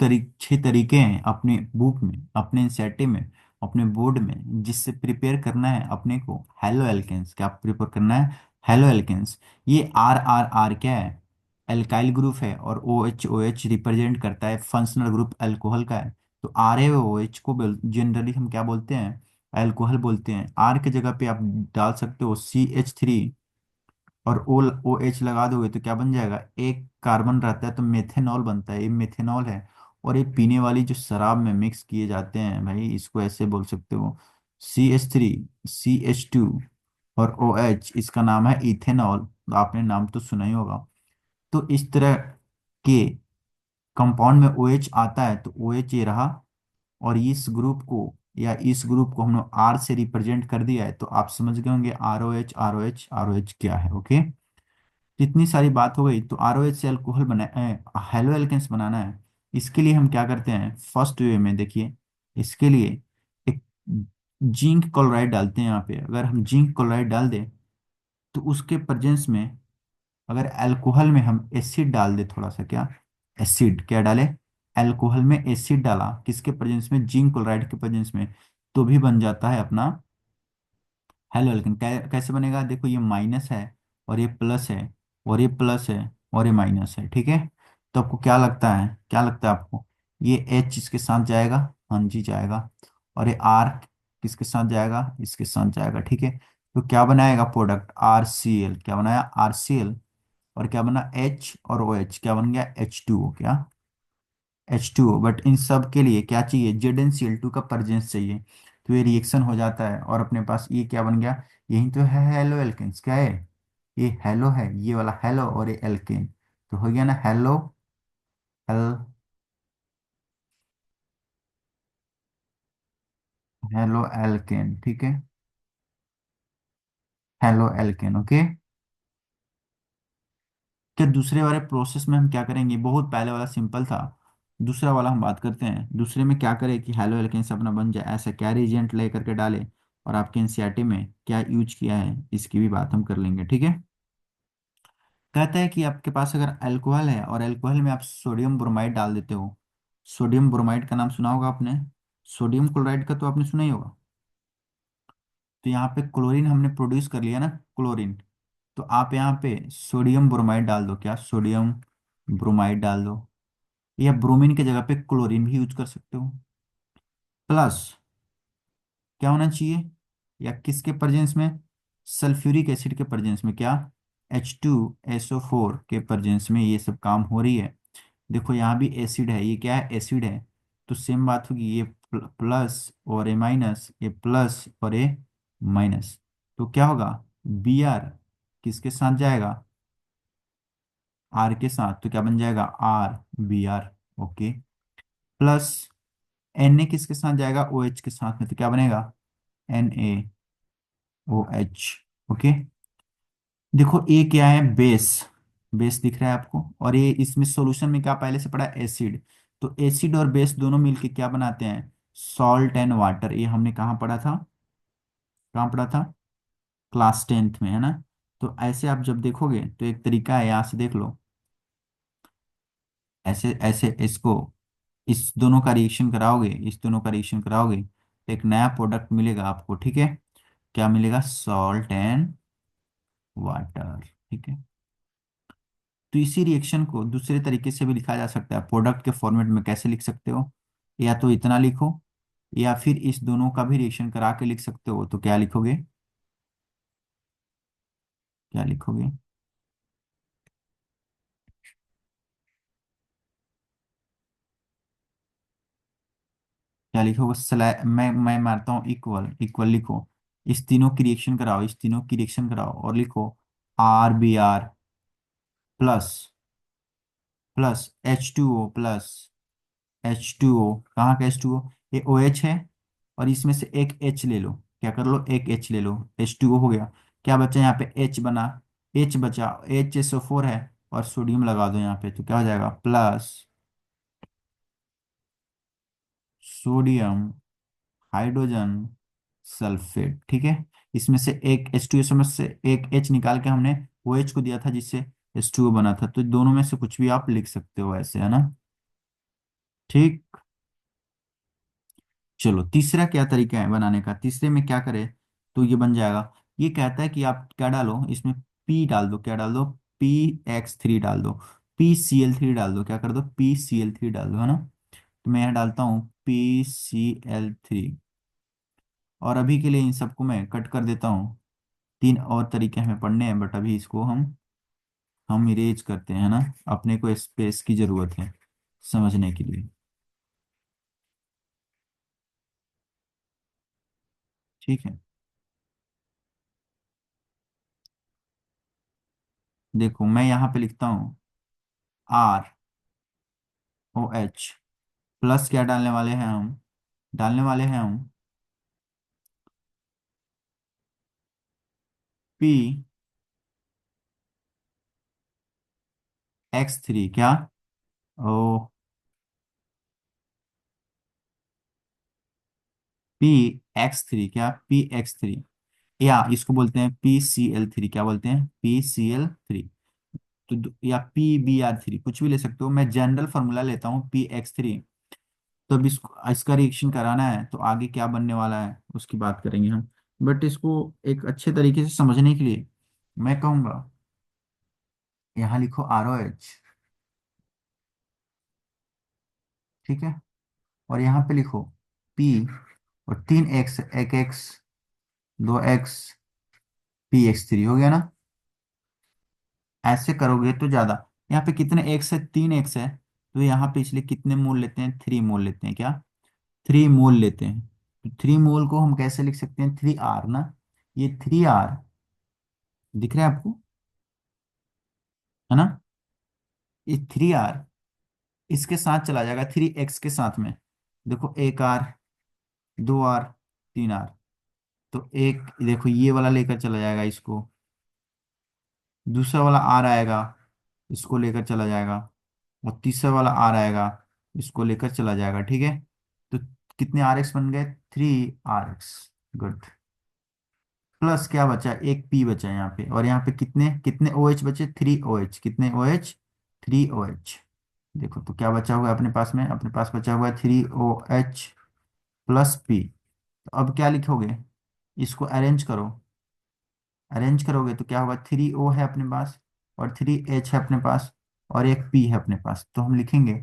तरीके हैं अपने बुक में, अपने एनसीईआरटी में, अपने बोर्ड में, जिससे प्रिपेयर करना है अपने को हेलो एल्केन्स। क्या प्रिपेयर करना है, हेलो एल्केन्स। ये RRR क्या है, एल्काइल ग्रुप है, और OH रिप्रेजेंट करता है फंक्शनल ग्रुप अल्कोहल का है। तो RaOH को जनरली हम क्या बोलते हैं, अल्कोहल बोलते हैं। R की जगह पे आप डाल सकते हो CH3, और OH लगा दोगे तो क्या बन जाएगा, एक कार्बन रहता है तो मेथेनॉल बनता है, ये मेथेनॉल है। और ये पीने वाली जो शराब में मिक्स किए जाते हैं भाई, इसको ऐसे बोल सकते हो, CH3, CH2 और OH, इसका नाम है इथेनॉल। आपने नाम तो सुना ही होगा। तो इस तरह के कंपाउंड में OH आता है, तो OH ये रहा। और इस ग्रुप को हम लोग R से रिप्रेजेंट कर दिया है, तो आप समझ गए होंगे ROH, ROH, ROH क्या है, ओके। तो इतनी सारी बात हो गई। तो आरओएच से अल्कोहल बना हेलो एल्केन्स बनाना है। इसके लिए हम क्या करते हैं, फर्स्ट वे में देखिए, इसके लिए एक जिंक क्लोराइड डालते हैं यहाँ पे। अगर हम जिंक क्लोराइड डाल दें तो उसके प्रेजेंस में, अगर अल्कोहल में हम एसिड डाल दे थोड़ा सा, क्या एसिड क्या डाले, अल्कोहल में एसिड डाला किसके प्रेजेंस में, जिंक क्लोराइड के प्रेजेंस में, तो भी बन जाता है अपना हेलो एल्केन। कैसे बनेगा, देखो ये माइनस है और ये प्लस है, और ये प्लस है और ये माइनस है, ठीक है। तो आपको क्या लगता है, क्या लगता है आपको, ये एच इसके साथ जाएगा, हाँ जी जाएगा, और ये आर किसके साथ जाएगा, इसके साथ जाएगा, ठीक है। तो क्या बनाएगा प्रोडक्ट, आर सी एल, क्या बनाया आर सी एल, और क्या बना एच और ओ एच, क्या बन गया एच टू ओ, क्या एच टू ओ। बट इन सब के लिए क्या चाहिए, Z N C L two का प्रेजेंस चाहिए। तो ये रिएक्शन हो जाता है और अपने पास ये क्या बन गया, यही तो है हेलो एल्केन्स, क्या है ये हेलो है, ये वाला हेलो और ये एल्केन, तो हो गया ना हेलो हेल हेलो एल्केन, ठीक है, हेलो एल्केन, ओके। क्या दूसरे वाले प्रोसेस में हम क्या करेंगे, बहुत पहले वाला सिंपल था, दूसरा वाला हम बात करते हैं। दूसरे में क्या करें कि हेलो एल्केन से अपना बन जाए, ऐसा क्या रिएजेंट ले करके डाले, और आपके एनसीईआरटी में क्या यूज किया है इसकी भी बात हम कर लेंगे, ठीक है। कहता है कि आपके पास अगर अल्कोहल है और अल्कोहल में आप सोडियम ब्रोमाइड डाल देते हो, सोडियम ब्रोमाइड का नाम सुना होगा आपने, सोडियम क्लोराइड का तो आपने सुना ही होगा। तो यहाँ पे क्लोरीन हमने प्रोड्यूस कर लिया ना, क्लोरीन। तो आप यहाँ पे सोडियम ब्रोमाइड डाल दो, क्या सोडियम ब्रोमाइड डाल दो, या ब्रोमीन की जगह पे क्लोरीन भी यूज कर सकते हो। प्लस क्या होना चाहिए, या किसके प्रेजेंस में, सल्फ्यूरिक एसिड के प्रेजेंस में, क्या H2SO4 के प्रेजेंस में ये सब काम हो रही है। देखो यहाँ भी एसिड है, ये क्या है एसिड है, तो सेम बात होगी, ये प्लस और ए माइनस, ये प्लस और ए माइनस, तो क्या होगा बी आर किसके साथ जाएगा, आर के साथ, तो क्या बन जाएगा R B R, okay. Plus N A किसके साथ जाएगा, ओ एच के साथ में, तो क्या बनेगा NaOH, ओके। देखो ए क्या है बेस, बेस दिख रहा है आपको, और ये इसमें सॉल्यूशन में क्या पहले से पड़ा है एसिड, तो एसिड और बेस दोनों मिलके क्या बनाते हैं, सॉल्ट एंड वाटर। ये हमने कहाँ पढ़ा था, कहाँ पढ़ा था, क्लास 10th में, है ना। तो ऐसे आप जब देखोगे तो एक तरीका है, यहाँ से देख लो, ऐसे ऐसे इसको, इस दोनों का रिएक्शन कराओगे, इस दोनों का रिएक्शन कराओगे तो एक नया प्रोडक्ट मिलेगा आपको, ठीक है। क्या मिलेगा, सॉल्ट एंड वाटर, ठीक है। तो इसी रिएक्शन को दूसरे तरीके से भी लिखा जा सकता है, प्रोडक्ट के फॉर्मेट में कैसे लिख सकते हो, या तो इतना लिखो, या फिर इस दोनों का भी रिएक्शन करा के लिख सकते हो, तो क्या लिखोगे, क्या लिखोगे, क्या लिखोगे, मैं मारता हूँ इक्वल, इक्वल लिखो, इस तीनों की रिएक्शन कराओ, इस तीनों की रिएक्शन कराओ और लिखो RBr plus, plus H2O plus, H2O कहाँ का H2O, ये OH है, और इसमें से एक H ले लो, क्या कर लो एक H ले लो, H2O हो गया। क्या बचा यहाँ पे, H बना, H बचा, HSO4 है, और सोडियम लगा दो यहाँ पे, तो क्या हो जाएगा प्लस सोडियम हाइड्रोजन सल्फेट, ठीक है। इसमें से एक H2SO में से एक H निकाल के हमने OH को दिया था, जिससे H2O बना था। तो दोनों में से कुछ भी आप लिख सकते हो ऐसे, है ना, ठीक। चलो तीसरा क्या तरीका है बनाने का, तीसरे में क्या करें, तो ये बन जाएगा। ये कहता है कि आप क्या डालो इसमें, पी डाल दो, क्या डाल दो, PX3 डाल दो, PCl3 डाल दो, क्या कर दो PCl3 डाल दो, है ना। तो मैं यहाँ डालता हूँ PCl3, और अभी के लिए इन सबको मैं कट कर देता हूँ। तीन और तरीके हमें पढ़ने हैं, बट अभी इसको हम इरेज करते हैं ना, अपने को स्पेस की जरूरत है समझने के लिए, ठीक है। देखो मैं यहाँ पे लिखता हूँ ROH प्लस, क्या डालने वाले हैं हम, डालने वाले हैं हम एक्स 3 क्या? ओ, Px3 या इसको बोलते हैं PCl3, क्या बोलते हैं? PCl3। तो या PBr3, कुछ भी ले सकते हो, मैं जनरल फार्मूला लेता हूँ PX3। तो अब इसको, इसका रिएक्शन कराना है तो आगे क्या बनने वाला है उसकी बात करेंगे हम। बट इसको एक अच्छे तरीके से समझने के लिए मैं कहूँगा, यहाँ लिखो ROH, ठीक है, और यहाँ पे लिखो P, और 3x, एक x, 2x, PX3 हो गया ना? ऐसे करोगे तो ज्यादा। यहाँ पे कितने एक्स है? 3x है, तो यहाँ पे इसलिए कितने मोल लेते हैं? 3 मोल लेते हैं, क्या? 3 मोल लेते हैं। तो 3 मोल को हम कैसे लिख सकते हैं? 3R ना। ये 3R दिख रहा है आपको, है ना? ये 3R इसके साथ चला जाएगा 3x के साथ में। देखो, 1R, 2R, 3R। तो एक देखो ये वाला लेकर चला जाएगा इसको, दूसरा वाला R आएगा, इसको लेकर चला जाएगा, और तीसरा वाला R आएगा, इसको लेकर चला जाएगा, ठीक है। तो कितने RX बन गए? 3RX। गुड। प्लस क्या बचा? एक P बचा यहाँ पे, और यहाँ पे कितने कितने OH बचे? 3 OH। कितने OH? 3 OH। देखो तो क्या बचा हुआ है अपने पास में? अपने पास बचा हुआ है 3 OH प्लस P। तो अब क्या लिखोगे? इसको अरेंज करो। अरेंज करोगे तो क्या होगा? 3O है अपने पास, और 3H है अपने पास, और एक P है अपने पास। तो हम लिखेंगे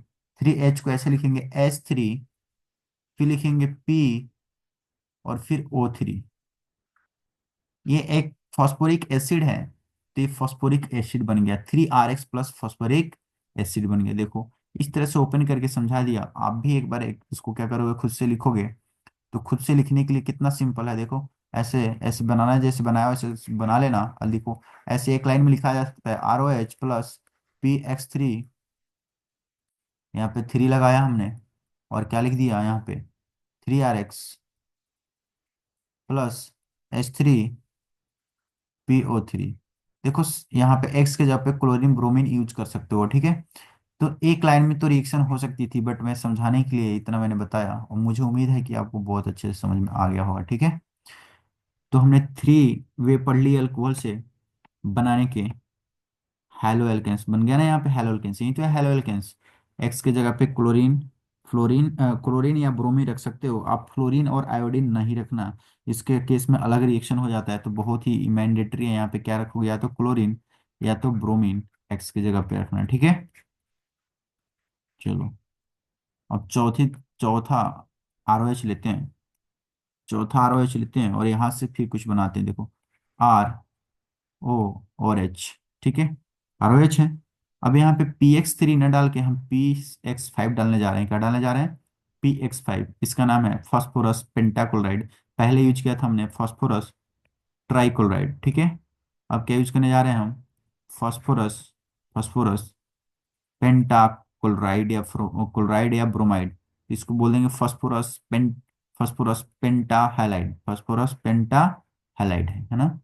3H को ऐसे लिखेंगे H3, फिर लिखेंगे P, और फिर O3। ये एक फॉस्फोरिक एसिड है, तो ये फॉस्फोरिक एसिड बन गया। 3RX प्लस फॉस्फोरिक एसिड बन गया। देखो, इस तरह से ओपन करके समझा दिया। आप भी एक बार इसको क्या करोगे, खुद से लिखोगे। तो खुद से लिखने के लिए कितना सिंपल है, देखो। ऐसे ऐसे बनाना है, जैसे बनाया वैसे बना लेना और लिखो। ऐसे एक लाइन में लिखा जा सकता है ROH प्लस PX3। यहाँ पे 3 लगाया हमने, और क्या लिख दिया यहाँ पे? 3RX plus H3PO3। देखो, यहाँ पे X के जगह पे क्लोरीन ब्रोमीन यूज कर सकते हो, ठीक है। तो एक लाइन में तो रिएक्शन हो सकती थी, बट मैं समझाने के लिए इतना मैंने बताया, और मुझे उम्मीद है कि आपको बहुत अच्छे से समझ में आ गया होगा, ठीक है। तो हमने 3 वे पढ़ ली अल्कोहल से बनाने के। हेलो एल्केन्स बन गया ना यहाँ पे? हेलो एल्केन्स, यही तो है हेलो एल्केन्स। एक्स की जगह पे क्लोरीन, क्लोरीन या ब्रोमीन रख सकते हो आप। फ्लोरीन और आयोडीन नहीं रखना, इसके केस में अलग रिएक्शन हो जाता है। तो बहुत ही मैंडेटरी है, यहाँ पे क्या रखोगे? या तो क्लोरीन या तो ब्रोमीन एक्स की जगह पे रखना, ठीक है। चलो, अब चौथा ROH लेते हैं। चौथा ROH लेते हैं, और यहाँ से फिर कुछ बनाते हैं। देखो, RO और H, ठीक है। ROH है। अब यहाँ पे PX3 न डाल के हम PX5 डालने जा रहे हैं। क्या डालने जा रहे हैं? PX5। इसका नाम है फास्फोरस पेंटाक्लोराइड। पहले यूज किया था हमने फास्फोरस ट्राइक्लोराइड, ठीक है। अब क्या यूज करने जा रहे हैं हम? फास्फोरस फास्फोरस पेंटाक्लोराइड या क्लोराइड या ब्रोमाइड। इसको बोल देंगे फास्फोरस पेंटा हैलाइड। फास्फोरस पेंटा हैलाइड है ना?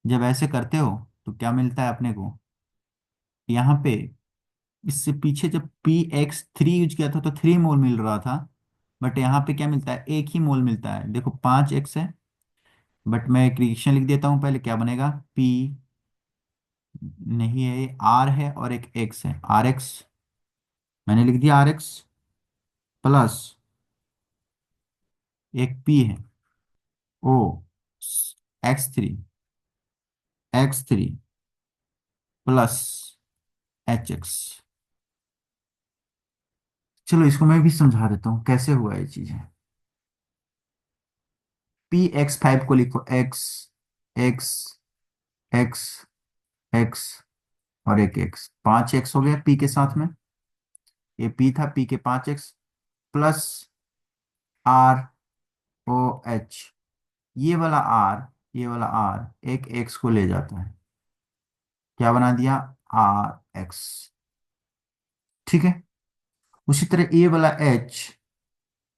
जब ऐसे करते हो तो क्या मिलता है अपने को यहाँ पे? इससे पीछे जब PX3 यूज किया था तो 3 मोल मिल रहा था, बट यहाँ पे क्या मिलता है? एक ही मोल मिलता है। देखो, 5x है, बट मैं एक रिएक्शन लिख देता हूँ पहले। क्या बनेगा? P नहीं है, ये R है, और एक X है, RX। मैंने लिख दिया RX प्लस एक P है, O, X3 प्लस HX। चलो, इसको मैं भी समझा देता हूँ कैसे हुआ ये चीज़। PX5 को लिखो X X X X, और एक X। 5x हो गया P के साथ में। ये P था, P के 5x प्लस ROH। ये वाला R एक X को ले जाता है। क्या बना दिया? RX, ठीक है। उसी तरह ये वाला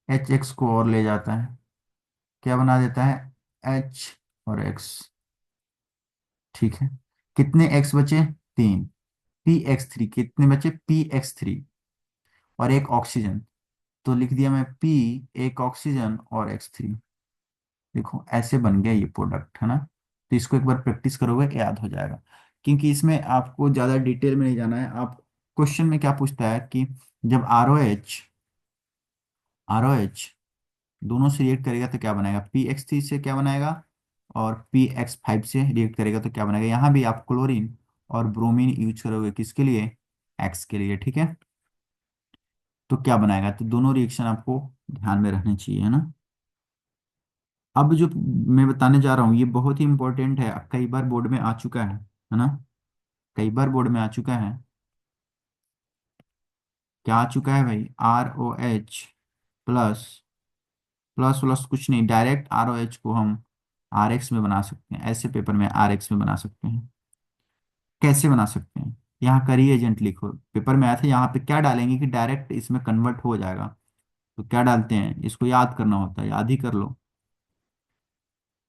HX को और ले जाता है। क्या बना देता है? H और X, ठीक है। कितने X बचे? 3। px3 कितने बचे, px3 और एक ऑक्सीजन, तो लिख दिया मैं p, एक ऑक्सीजन और x3। देखो ऐसे बन गया ये प्रोडक्ट, है ना। तो इसको एक बार प्रैक्टिस करोगे याद हो जाएगा, क्योंकि इसमें आपको ज़्यादा डिटेल में नहीं जाना है। आप क्वेश्चन में क्या पूछता है कि जब आर ओ एच दोनों से रिएक्ट करेगा तो क्या बनाएगा, px3 से क्या बनाएगा और px5 से रिएक्ट करेगा तो क्या बनाएगा। यहाँ भी आप क्लोरीन और ब्रोमीन यूज करोगे, किसके लिए, एक्स के लिए, ठीक है। तो क्या बनाएगा, तो दोनों रिएक्शन आपको ध्यान में रखने चाहिए, है ना। अब जो मैं बताने जा रहा हूँ ये बहुत ही इंपॉर्टेंट है, कई बार बोर्ड में आ चुका है ना, कई बार बोर्ड में आ चुका है। क्या आ चुका है भाई, ROH प्लस प्लस कुछ नहीं, डायरेक्ट ROH को हम RX में बना सकते हैं, ऐसे पेपर में RX में बना सकते हैं। कैसे बना सकते हैं, यहाँ का रिएजेंट लिखो, पेपर में आया था, यहाँ पे क्या डालेंगे कि डायरेक्ट इसमें कन्वर्ट हो जाएगा। तो क्या डालते हैं, इसको याद करना होता है, याद ही कर लो।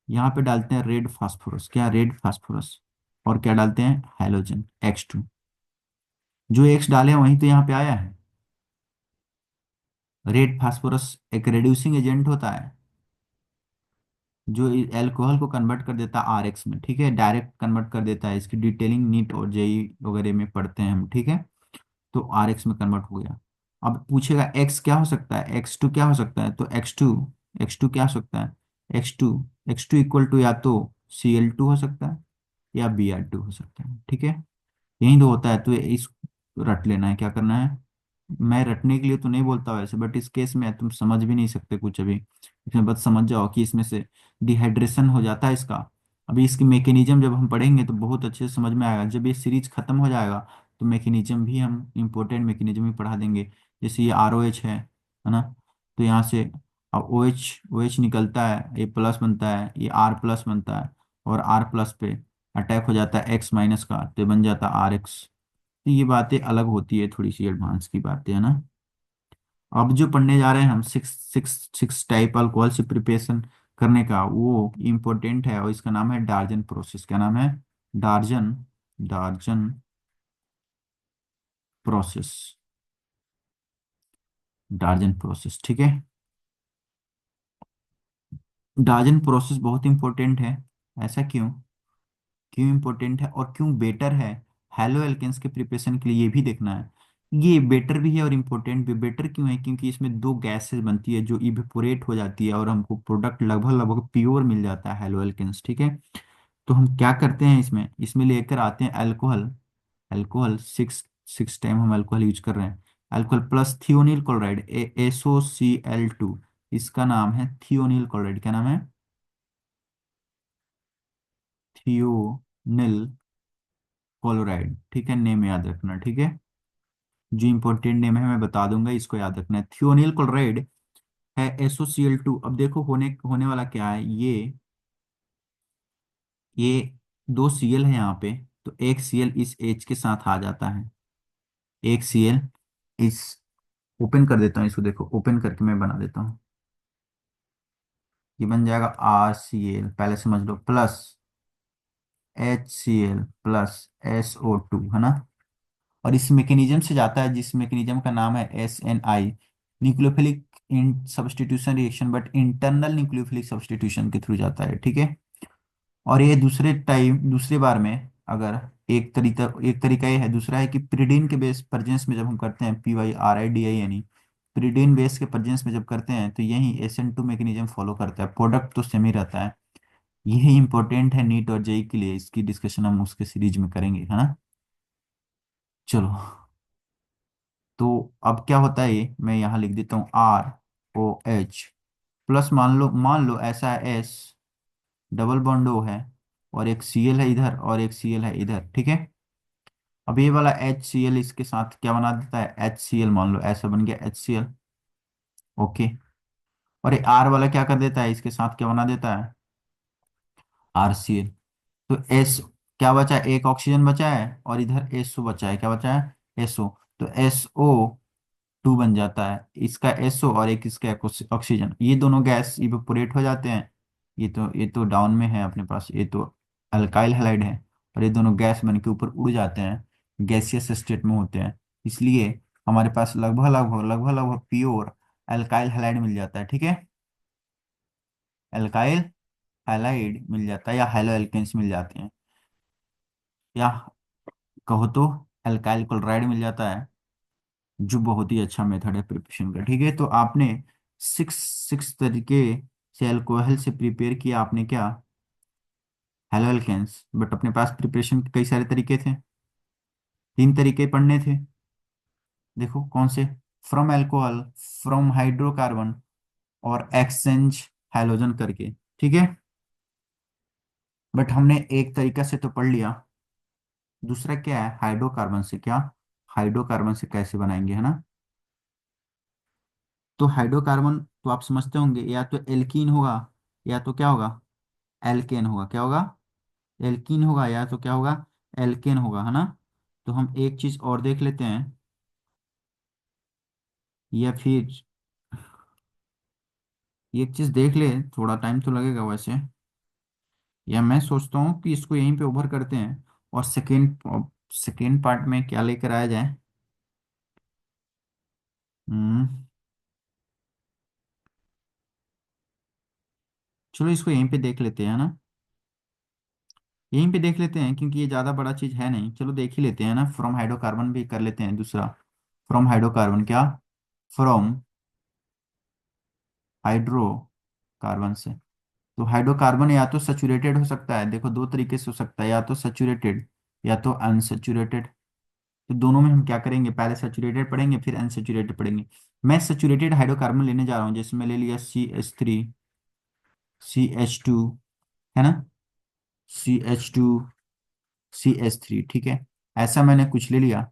यहाँ पे डालते हैं रेड फास्फोरस, क्या रेड फास्फोरस, और क्या डालते हैं हेलोजन X2। जो एक्स डाले हैं वहीं तो यहाँ पे आया है। रेड फास्फोरस एक रेड्यूसिंग एजेंट होता है जो एल्कोहल को कन्वर्ट कर देता है RX में, ठीक है, डायरेक्ट कन्वर्ट कर देता है। इसकी डिटेलिंग नीट और जेई वगैरह में पढ़ते हैं हम, ठीक है। तो RX में कन्वर्ट हो गया। अब पूछेगा एक्स क्या हो सकता है, X2 क्या हो सकता है, तो एक्स टू क्या हो सकता है, एक्स टू इक्वल टू या तो Cl2 हो सकता है या Br2 हो सकता है, ठीक है। यही तो होता है, तो इस रट लेना है, क्या करना है। मैं रटने के लिए तो नहीं बोलता वैसे, बट इस केस में तुम समझ भी नहीं सकते कुछ अभी, इसमें बस समझ जाओ कि इसमें से डिहाइड्रेशन हो जाता है इसका। अभी इसकी मैकेनिज्म जब हम पढ़ेंगे तो बहुत अच्छे से समझ में आएगा, जब ये सीरीज खत्म हो जाएगा तो मैकेनिज्म भी हम इम्पोर्टेंट मैकेनिज्म भी पढ़ा देंगे। जैसे ये ROH है ना, तो यहाँ से अब OH निकलता है, ये प्लस बनता है, ये R+ बनता है, और R+ पे अटैक हो जाता है X- का, तो ये बन जाता है RX। तो ये बातें अलग होती है, थोड़ी सी एडवांस की बातें, है ना। अब जो पढ़ने जा रहे हैं हम six six six type alcohol से प्रिपरेशन करने का, वो इम्पोर्टेंट है, और इसका नाम है डार्जन प्रोसेस। क्या नाम है, डार्जन डार्जन प्रोसेस, डार्जन प्रोसेस, ठीक है। डार्जन प्रोसेस बहुत इंपॉर्टेंट है। ऐसा क्यों, क्यों इंपॉर्टेंट है और क्यों बेटर है, हेलो एल्केन्स के प्रिपरेशन के लिए ये भी देखना है। ये बेटर भी है और इम्पोर्टेंट भी। बेटर क्यों है, क्योंकि इसमें दो गैसेस बनती है जो इवेपोरेट हो जाती है और हमको प्रोडक्ट लगभग लगभग प्योर मिल जाता है हेलो एल्केन्स, ठीक है। तो हम क्या करते हैं, इसमें इसमें लेकर आते हैं alcohol, alcohol six six time हम अल्कोहल यूज कर रहे हैं। Alcohol plus thionyl chloride, SOCl2, इसका नाम है थियोनिल क्लोराइड। क्या नाम है, थियोनिल क्लोराइड, ठीक है। नेम याद रखना, ठीक है। जो इंपॉर्टेंट नेम है मैं बता दूंगा, इसको याद रखना है। थियोनिल क्लोराइड है SOCl2। अब देखो होने होने वाला क्या है, ये दो Cl है यहाँ पे, तो एक Cl इस H के साथ आ जाता है, एक Cl इस, ओपन कर देता हूँ इसको, देखो ओपन करके मैं बना देता हूँ। ये बन जाएगा RCl, पहले समझ लो, प्लस HCl प्लस SO2, है ना। और इस मैकेनिज्म से जाता है जिस मैकेनिज्म का नाम है SNI, nucleophilic in substitution reaction, but internal nucleophilic substitution के थ्रू जाता है, ठीक है। और ये दूसरे बार में, अगर एक तरीका ये है, दूसरा है कि प्रिडीन के बेस प्रेजेंस में जब हम करते हैं, PYRIDI यानी प्रिडीन बेस के प्रेजेंस में जब करते हैं, तो यही SN2 मैकेनिज्म फॉलो करता है, प्रोडक्ट तो सेम ही रहता है। यही इंपॉर्टेंट है नीट और जेई के लिए, इसकी डिस्कशन हम उसके सीरीज में करेंगे, है ना। चलो, तो अब क्या होता है, ये मैं यहाँ लिख देता हूँ ROH प्लस, मान लो ऐसा है, S डबल बॉन्ड O है, और एक Cl है इधर और एक Cl है इधर, ठीक है। अब ये वाला HCl इसके साथ क्या बना देता है, HCl, मान लो ऐसा बन गया HCl, ओके। और ये R वाला क्या कर देता है, इसके साथ क्या बना देता है, RCl। तो S क्या बचा है, एक ऑक्सीजन बचा है और इधर SO बचा है, क्या बचा है, SO। तो SO2 बन जाता है, इसका SO और एक इसका ऑक्सीजन, ये दोनों गैस इवेपोरेट हो जाते हैं। ये तो डाउन में है अपने पास, ये तो अल्काइल हैलाइड है, और ये दोनों गैस बन के ऊपर उड़ जाते हैं। गैसियस स्टेट में होते हैं। इसलिए हमारे पास लगभग प्योर अल्काइल हैलाइड मिल जाता है, ठीक है। अल्काइल हैलाइड मिल जाता है या हैलो एल्केन्स मिल जाते हैं, या कहो तो अल्काइल क्लोराइड मिल जाता है, जो बहुत ही अच्छा मेथड है प्रिपरेशन का, ठीक है। तो आपने सिक्स सिक्स तरीके से अल्कोहल से प्रिपेयर किया आपने क्या, हेलो एल्केन्स, बट अपने पास प्रिपरेशन के कई सारे तरीके थे, तीन तरीके पढ़ने थे। देखो कौन से, फ्रॉम अल्कोहल, फ्रॉम हाइड्रोकार्बन, और एक्सचेंज हैलोजन करके, ठीक है। बट हमने एक तरीका से तो पढ़ लिया, दूसरा क्या है, हाइड्रोकार्बन से, क्या हाइड्रोकार्बन से कैसे बनाएंगे, है ना। तो हाइड्रोकार्बन तो आप समझते होंगे, या तो एल्कीन होगा, या तो क्या होगा, एल्केन होगा, क्या होगा, एल्कीन होगा, या तो क्या होगा, एल्केन होगा, है ना। तो हम एक चीज और देख लेते हैं, या फिर एक चीज देख ले, थोड़ा टाइम तो लगेगा वैसे, या मैं सोचता हूँ कि इसको यहीं पे ओवर करते हैं, और सेकेंड सेकेंड पार्ट में क्या लेकर आया जाए। हम्म चलो इसको यहीं पे देख लेते हैं ना, यहीं पे देख लेते हैं, क्योंकि ये ज़्यादा बड़ा चीज़ है नहीं, चलो देख ही लेते हैं ना। फ्रॉम हाइड्रोकार्बन भी कर लेते हैं दूसरा, फ्रॉम हाइड्रोकार्बन, क्या, फ्रॉम हाइड्रोकार्बन से। तो हाइड्रोकार्बन या तो सैचुरेटेड हो सकता है, देखो दो तरीके से हो सकता है, या तो सैचुरेटेड या तो अनसैचुरेटेड। तो दोनों में हम क्या करेंगे, पहले सैचुरेटेड पढ़ेंगे फिर अनसैचुरेटेड पढ़ेंगे। मैं सैचुरेटेड हाइड्रोकार्बन लेने जा रहा हूँ, जैसे मैं ले लिया CH3 है ना, CH2CH3, ठीक है। ऐसा मैंने कुछ ले लिया,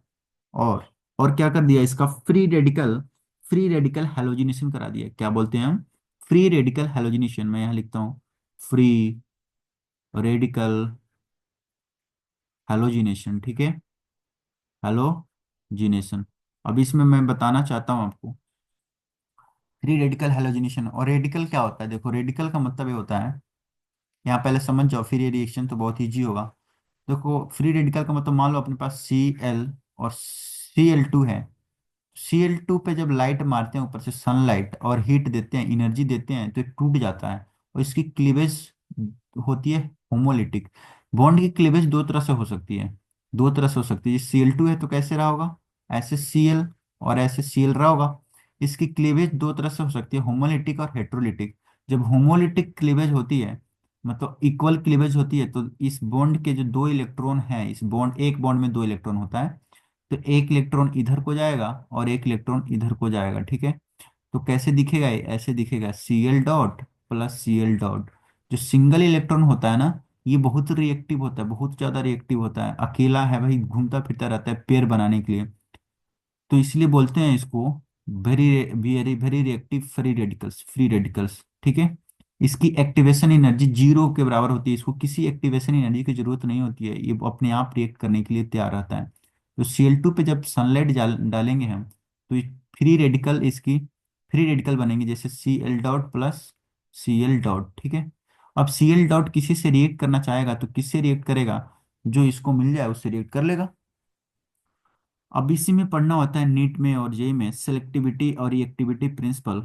और और क्या कर दिया, इसका फ्री रेडिकल हैलोजिनेशन करा दिया, क्या बोलते हैं हम, फ्री रेडिकल हैलोजिनेशन। मैं यहाँ लिखता हूँ फ्री रेडिकल हैलोजिनेशन, ठीक है, हैलोजिनेशन। अब इसमें मैं बताना चाहता हूँ आपको, फ्री रेडिकल हैलोजिनेशन और रेडिकल क्या होता है। देखो रेडिकल का मतलब ये होता है, यहाँ पहले समझ जाओ, फिर ये रिएक्शन तो बहुत ईजी होगा। देखो फ्री रेडिकल का मतलब, मान लो अपने पास Cl और Cl2 है। Cl2 पे जब लाइट मारते हैं ऊपर से, सनलाइट, और हीट देते हैं, एनर्जी देते हैं, तो ये टूट जाता है, और इसकी क्लीवेज होती है होमोलिटिक। बॉन्ड की क्लीवेज दो तरह से हो सकती है, दो तरह से हो सकती है। Cl2 है तो कैसे रहा होगा, ऐसे Cl और ऐसे Cl रहा होगा। इसकी क्लीवेज दो तरह से हो सकती है, होमोलिटिक और हेट्रोलिटिक। जब होमोलिटिक क्लीवेज होती है, मतलब इक्वल क्लीवेज होती है, तो इस बॉन्ड के जो दो इलेक्ट्रॉन है, इस बॉन्ड, एक बॉन्ड में दो इलेक्ट्रॉन होता है, तो एक इलेक्ट्रॉन इधर को जाएगा और एक इलेक्ट्रॉन इधर को जाएगा, ठीक है। तो कैसे दिखेगा ये, ऐसे दिखेगा Cl dot plus Cl dot. जो सिंगल इलेक्ट्रॉन होता है ना, ये बहुत रिएक्टिव होता है, बहुत ज्यादा रिएक्टिव होता है, अकेला है भाई, घूमता फिरता रहता है पेयर बनाने के लिए। तो इसलिए बोलते हैं इसको very very very reactive free radicals, ठीक है। इसकी एक्टिवेशन एनर्जी जीरो के बराबर होती है, इसको किसी एक्टिवेशन एनर्जी की जरूरत नहीं होती है, ये अपने आप रिएक्ट करने के लिए तैयार रहता है। तो Cl2 पे जब सनलाइट डालेंगे हम, तो फ्री रेडिकल इसकी फ्री रेडिकल बनेंगे, जैसे Cl dot plus Cl dot, ठीक है। अब Cl डॉट किसी से रिएक्ट करना चाहेगा तो किससे रिएक्ट करेगा, जो इसको मिल जाए उससे रिएक्ट कर लेगा। अब इसी में पढ़ना होता है नीट में और जेई में, सेलेक्टिविटी और रिएक्टिविटी प्रिंसिपल।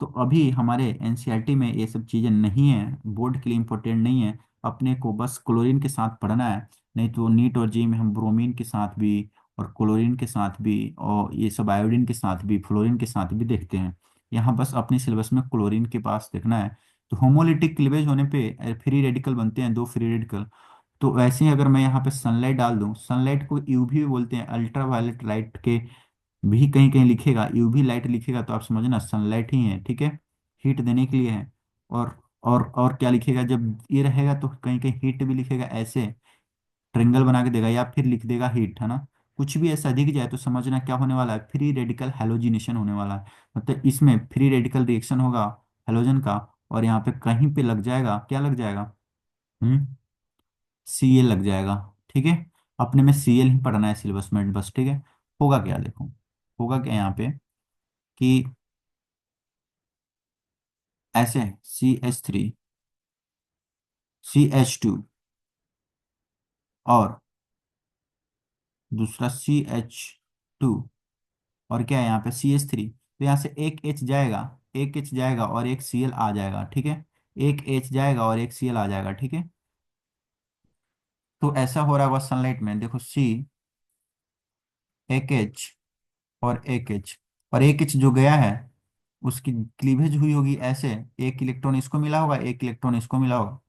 तो अभी हमारे एनसीईआरटी में ये सब चीज़ें नहीं है, बोर्ड के लिए इम्पोर्टेंट नहीं है, अपने को बस क्लोरीन के साथ पढ़ना है। नहीं तो नीट और जेई में हम ब्रोमीन के साथ भी, और क्लोरीन के साथ भी, और ये सब आयोडीन के साथ भी, फ्लोरीन के साथ भी देखते हैं। यहाँ बस अपने सिलेबस में क्लोरीन के पास देखना है। तो होमोलिटिक क्लीवेज होने पे फ्री रेडिकल बनते हैं, दो फ्री रेडिकल। तो वैसे ही अगर मैं यहाँ पे सनलाइट डाल दूँ, सनलाइट को यूवी भी बोलते हैं, अल्ट्रा वायलेट लाइट के भी कहीं कहीं लिखेगा, यूवी लाइट लिखेगा तो आप समझना सनलाइट ही है, ठीक है, हीट देने के लिए है। और क्या लिखेगा, जब ये रहेगा तो कहीं कहीं हीट भी लिखेगा, ऐसे ट्रेंगल बना के देगा, या फिर लिख देगा हीट, है ना। कुछ भी ऐसा दिख जाए तो समझना क्या होने वाला है, फ्री रेडिकल हैलोजिनेशन होने वाला है। मतलब इसमें फ्री रेडिकल रिएक्शन होगा हेलोजन का, और यहाँ पे कहीं पे लग जाएगा, क्या लग जाएगा, Cl लग जाएगा, ठीक है। अपने में Cl ही पढ़ना है सिलेबस में बस, ठीक है। होगा क्या, देखो होगा क्या यहाँ पे, कि ऐसे CH3CH2 और दूसरा CH2, और क्या है यहाँ पे CH3। तो यहाँ से एक H जाएगा, एक H जाएगा और एक Cl आ जाएगा, ठीक है। एक H जाएगा और एक Cl आ जाएगा, ठीक है। तो ऐसा हो रहा होगा सनलाइट में, देखो C, एक H और एक H, और एक H जो गया है उसकी क्लीवेज हुई होगी ऐसे, एक इलेक्ट्रॉन इसको मिला होगा, एक इलेक्ट्रॉन इसको मिला होगा।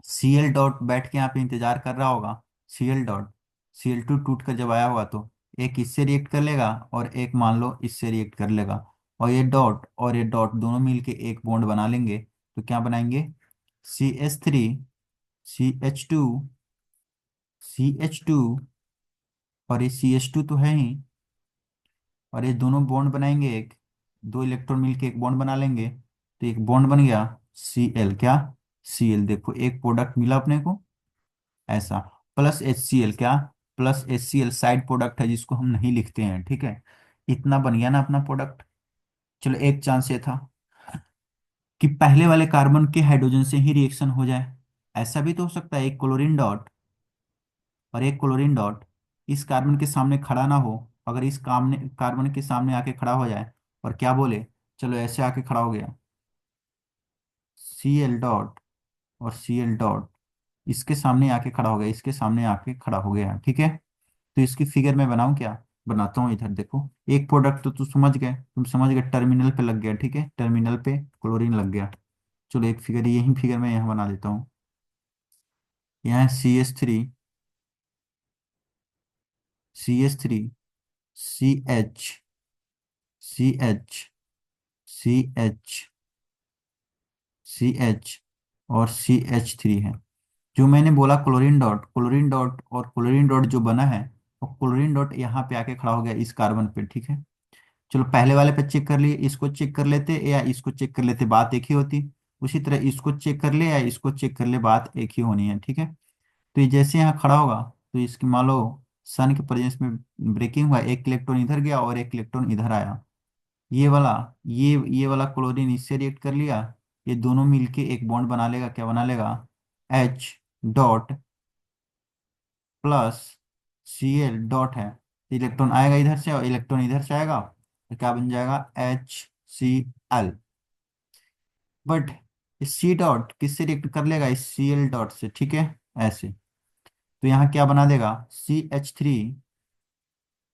Cl डॉट बैठ के यहाँ पे इंतजार कर रहा होगा, Cl डॉट, Cl2 टूट कर जब आया होगा तो एक इससे रिएक्ट कर लेगा और एक मान लो इससे रिएक्ट कर लेगा, और ये डॉट और ये डॉट दोनों मिलके एक बॉन्ड बना लेंगे। तो क्या बनाएंगे, CH3, CH2, CH2, और ये CH2 तो है ही, और ये दोनों बॉन्ड बनाएंगे एक, दो इलेक्ट्रॉन मिलके एक बॉन्ड बना लेंगे, तो एक बॉन्ड बन गया Cl, क्या, Cl, देखो एक प्रोडक्ट मिला अपने को ऐसा, प्लस HCl, क्या, प्लस HCl साइड प्रोडक्ट है जिसको हम नहीं लिखते हैं, ठीक है। इतना बन गया ना अपना प्रोडक्ट। चलो एक चांस ये था कि पहले वाले कार्बन के हाइड्रोजन से ही रिएक्शन हो जाए। ऐसा भी तो हो सकता है एक क्लोरीन डॉट और एक क्लोरीन डॉट इस कार्बन के सामने खड़ा ना हो, अगर इस कार्बन के सामने आके खड़ा हो जाए और क्या बोले, चलो ऐसे आके खड़ा हो गया Cl डॉट और Cl डॉट, इसके सामने आके खड़ा हो गया, इसके सामने आके खड़ा हो गया, ठीक है। तो इसकी फिगर मैं बनाऊं क्या, बनाता हूँ। इधर देखो, एक प्रोडक्ट तो तुम समझ गए, टर्मिनल पे लग गया, ठीक है, टर्मिनल पे क्लोरीन लग गया। चलो एक फिगर, यही फिगर मैं यहाँ बना देता हूँ। यहाँ CH3, CH3, CH, CH, CH, CH और CH3 है। जो मैंने बोला क्लोरीन डॉट, क्लोरीन डॉट और क्लोरीन डॉट जो बना है, वो क्लोरीन डॉट यहाँ पे आके खड़ा हो गया इस कार्बन पे, ठीक है। चलो पहले वाले पे चेक कर लिए, इसको चेक कर लेते या इसको चेक कर लेते, बात एक ही होती। उसी तरह इसको चेक कर ले या इसको चेक कर ले, बात एक ही होनी है, ठीक है। तो ये जैसे यहाँ खड़ा होगा तो इसकी मान लो सन के प्रेजेंस में ब्रेकिंग हुआ, एक इलेक्ट्रॉन इधर गया और एक इलेक्ट्रॉन इधर आया। ये वाला, ये वाला क्लोरीन इससे रिएक्ट कर लिया, ये दोनों मिलके एक बॉन्ड बना लेगा, क्या बना लेगा, H dot plus Cl dot है, इलेक्ट्रॉन आएगा इधर से और इलेक्ट्रॉन इधर से आएगा, तो क्या बन जाएगा HCl। बट इस C डॉट किससे रिएक्ट कर लेगा, इस Cl डॉट से, ठीक है, ऐसे। तो यहाँ क्या बना देगा, CH3,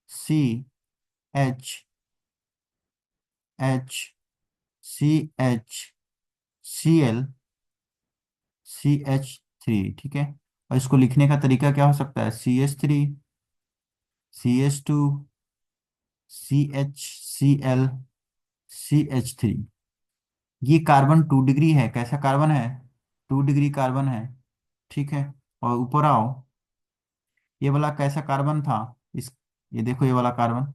CH, H, CH, Cl, CH3, ठीक है। और इसको लिखने का तरीका क्या हो सकता है, CH3, CH2, CHCl, CH3। ये कार्बन 2 डिग्री है, कैसा कार्बन है, 2 डिग्री कार्बन है, ठीक है। और ऊपर आओ, ये वाला कैसा कार्बन था, इस, ये देखो ये वाला कार्बन,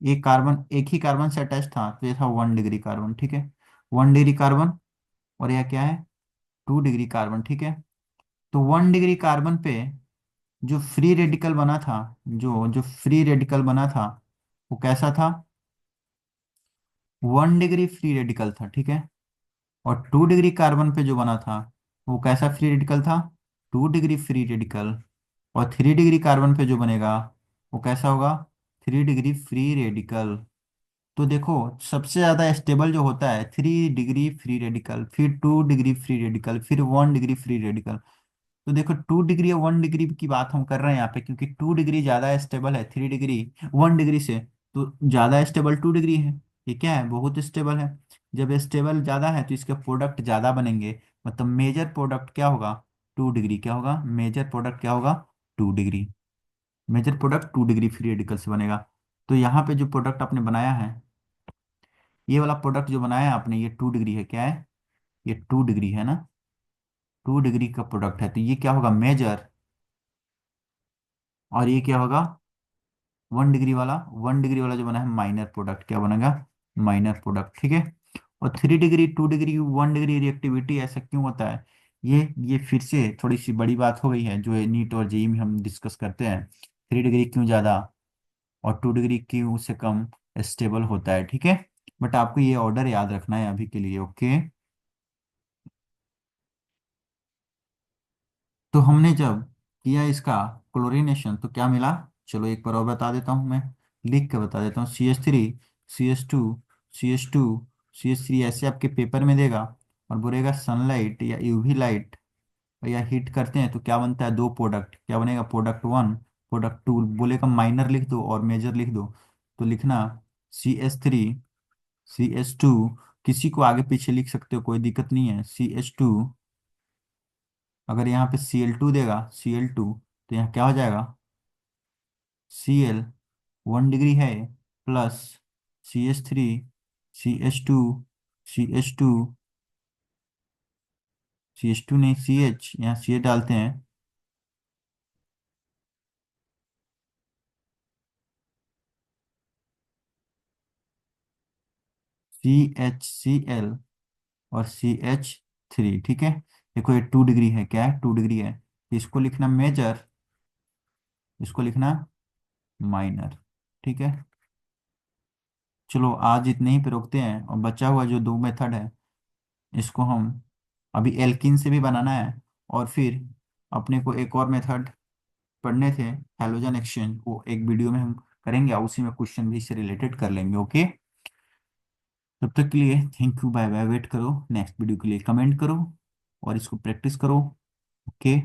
ये कार्बन एक ही कार्बन से अटैच था तो ये था 1 डिग्री कार्बन, ठीक है, 1 डिग्री कार्बन। और यह क्या है, 2 डिग्री कार्बन, ठीक है। तो 1 डिग्री कार्बन पे जो फ्री रेडिकल बना था, जो जो फ्री रेडिकल बना था वो कैसा था, 1 डिग्री फ्री रेडिकल था, ठीक है। और 2 डिग्री कार्बन पे जो बना था वो कैसा फ्री रेडिकल था, 2 डिग्री फ्री रेडिकल। और 3 डिग्री कार्बन पे जो बनेगा वो कैसा होगा, 3 डिग्री फ्री रेडिकल। तो देखो सबसे ज्यादा स्टेबल जो होता है 3 डिग्री फ्री रेडिकल, फिर 2 डिग्री फ्री रेडिकल, फिर 1 डिग्री फ्री रेडिकल। तो देखो 2 डिग्री और 1 डिग्री की बात हम कर रहे हैं यहाँ पे, क्योंकि 2 डिग्री ज्यादा स्टेबल है 3 डिग्री 1 डिग्री से, तो ज्यादा स्टेबल 2 डिग्री है। ये क्या है, बहुत स्टेबल है। जब स्टेबल ज्यादा है तो इसके प्रोडक्ट ज्यादा बनेंगे, मतलब मेजर प्रोडक्ट क्या होगा, 2 डिग्री, क्या होगा मेजर प्रोडक्ट, क्या होगा, 2 degree. Major product 2 degree free radical से बनेगा। तो यहाँ पे जो प्रोडक्ट आपने बनाया है, ये वाला प्रोडक्ट जो बनाया है आपने, ये 2 डिग्री है, क्या है, ये 2 डिग्री है ना, 2 डिग्री का प्रोडक्ट है, तो ये क्या होगा मेजर, और ये क्या होगा 1 डिग्री वाला जो बना है माइनर प्रोडक्ट, क्या बनेगा, माइनर प्रोडक्ट, ठीक है। और 3 डिग्री 2 डिग्री 1 डिग्री रिएक्टिविटी ऐसा क्यों होता है, ये फिर से थोड़ी सी बड़ी बात हो गई है, जो नीट और जेई में हम डिस्कस करते हैं, 3 डिग्री क्यों ज़्यादा और 2 डिग्री क्यों उससे कम स्टेबल होता है, ठीक है। बट आपको ये ऑर्डर याद रखना है अभी के लिए, ओके। तो हमने जब किया इसका क्लोरीनेशन तो क्या मिला, चलो एक बार और बता देता हूँ मैं, लिख के बता देता हूँ। CH3, CH2, CH2, CH3 ऐसे आपके पेपर में देगा और बोलेगा सनलाइट या यूवी लाइट या हीट करते हैं तो क्या बनता है, दो प्रोडक्ट, क्या बनेगा, प्रोडक्ट 1, प्रोडक्ट 2, बोलेगा माइनर लिख दो और मेजर लिख दो। तो लिखना CH3, CH2, किसी को आगे पीछे लिख सकते हो, कोई दिक्कत नहीं है। CH2, अगर यहाँ पे Cl2 देगा, Cl2, तो यहाँ क्या हो जाएगा, Cl 1 डिग्री है plus CH3, CH2, CH2, CH2 नहीं CH, यहाँ CH डालते हैं, CHCl और CH3, ठीक है। देखो ये 2 डिग्री है, क्या है, 2 डिग्री है, इसको लिखना मेजर, इसको लिखना माइनर, ठीक है। चलो आज इतने ही पे रोकते हैं, और बचा हुआ जो दो मेथड है इसको हम अभी एल्किन से भी बनाना है, और फिर अपने को एक और मेथड पढ़ने थे, हैलोजन एक्सचेंज, वो एक वीडियो में हम करेंगे और उसी में क्वेश्चन भी इससे रिलेटेड कर लेंगे, ओके। तब तक के लिए thank you, bye bye, wait करो नेक्स्ट वीडियो के लिए, कमेंट करो और इसको प्रैक्टिस करो, ओके।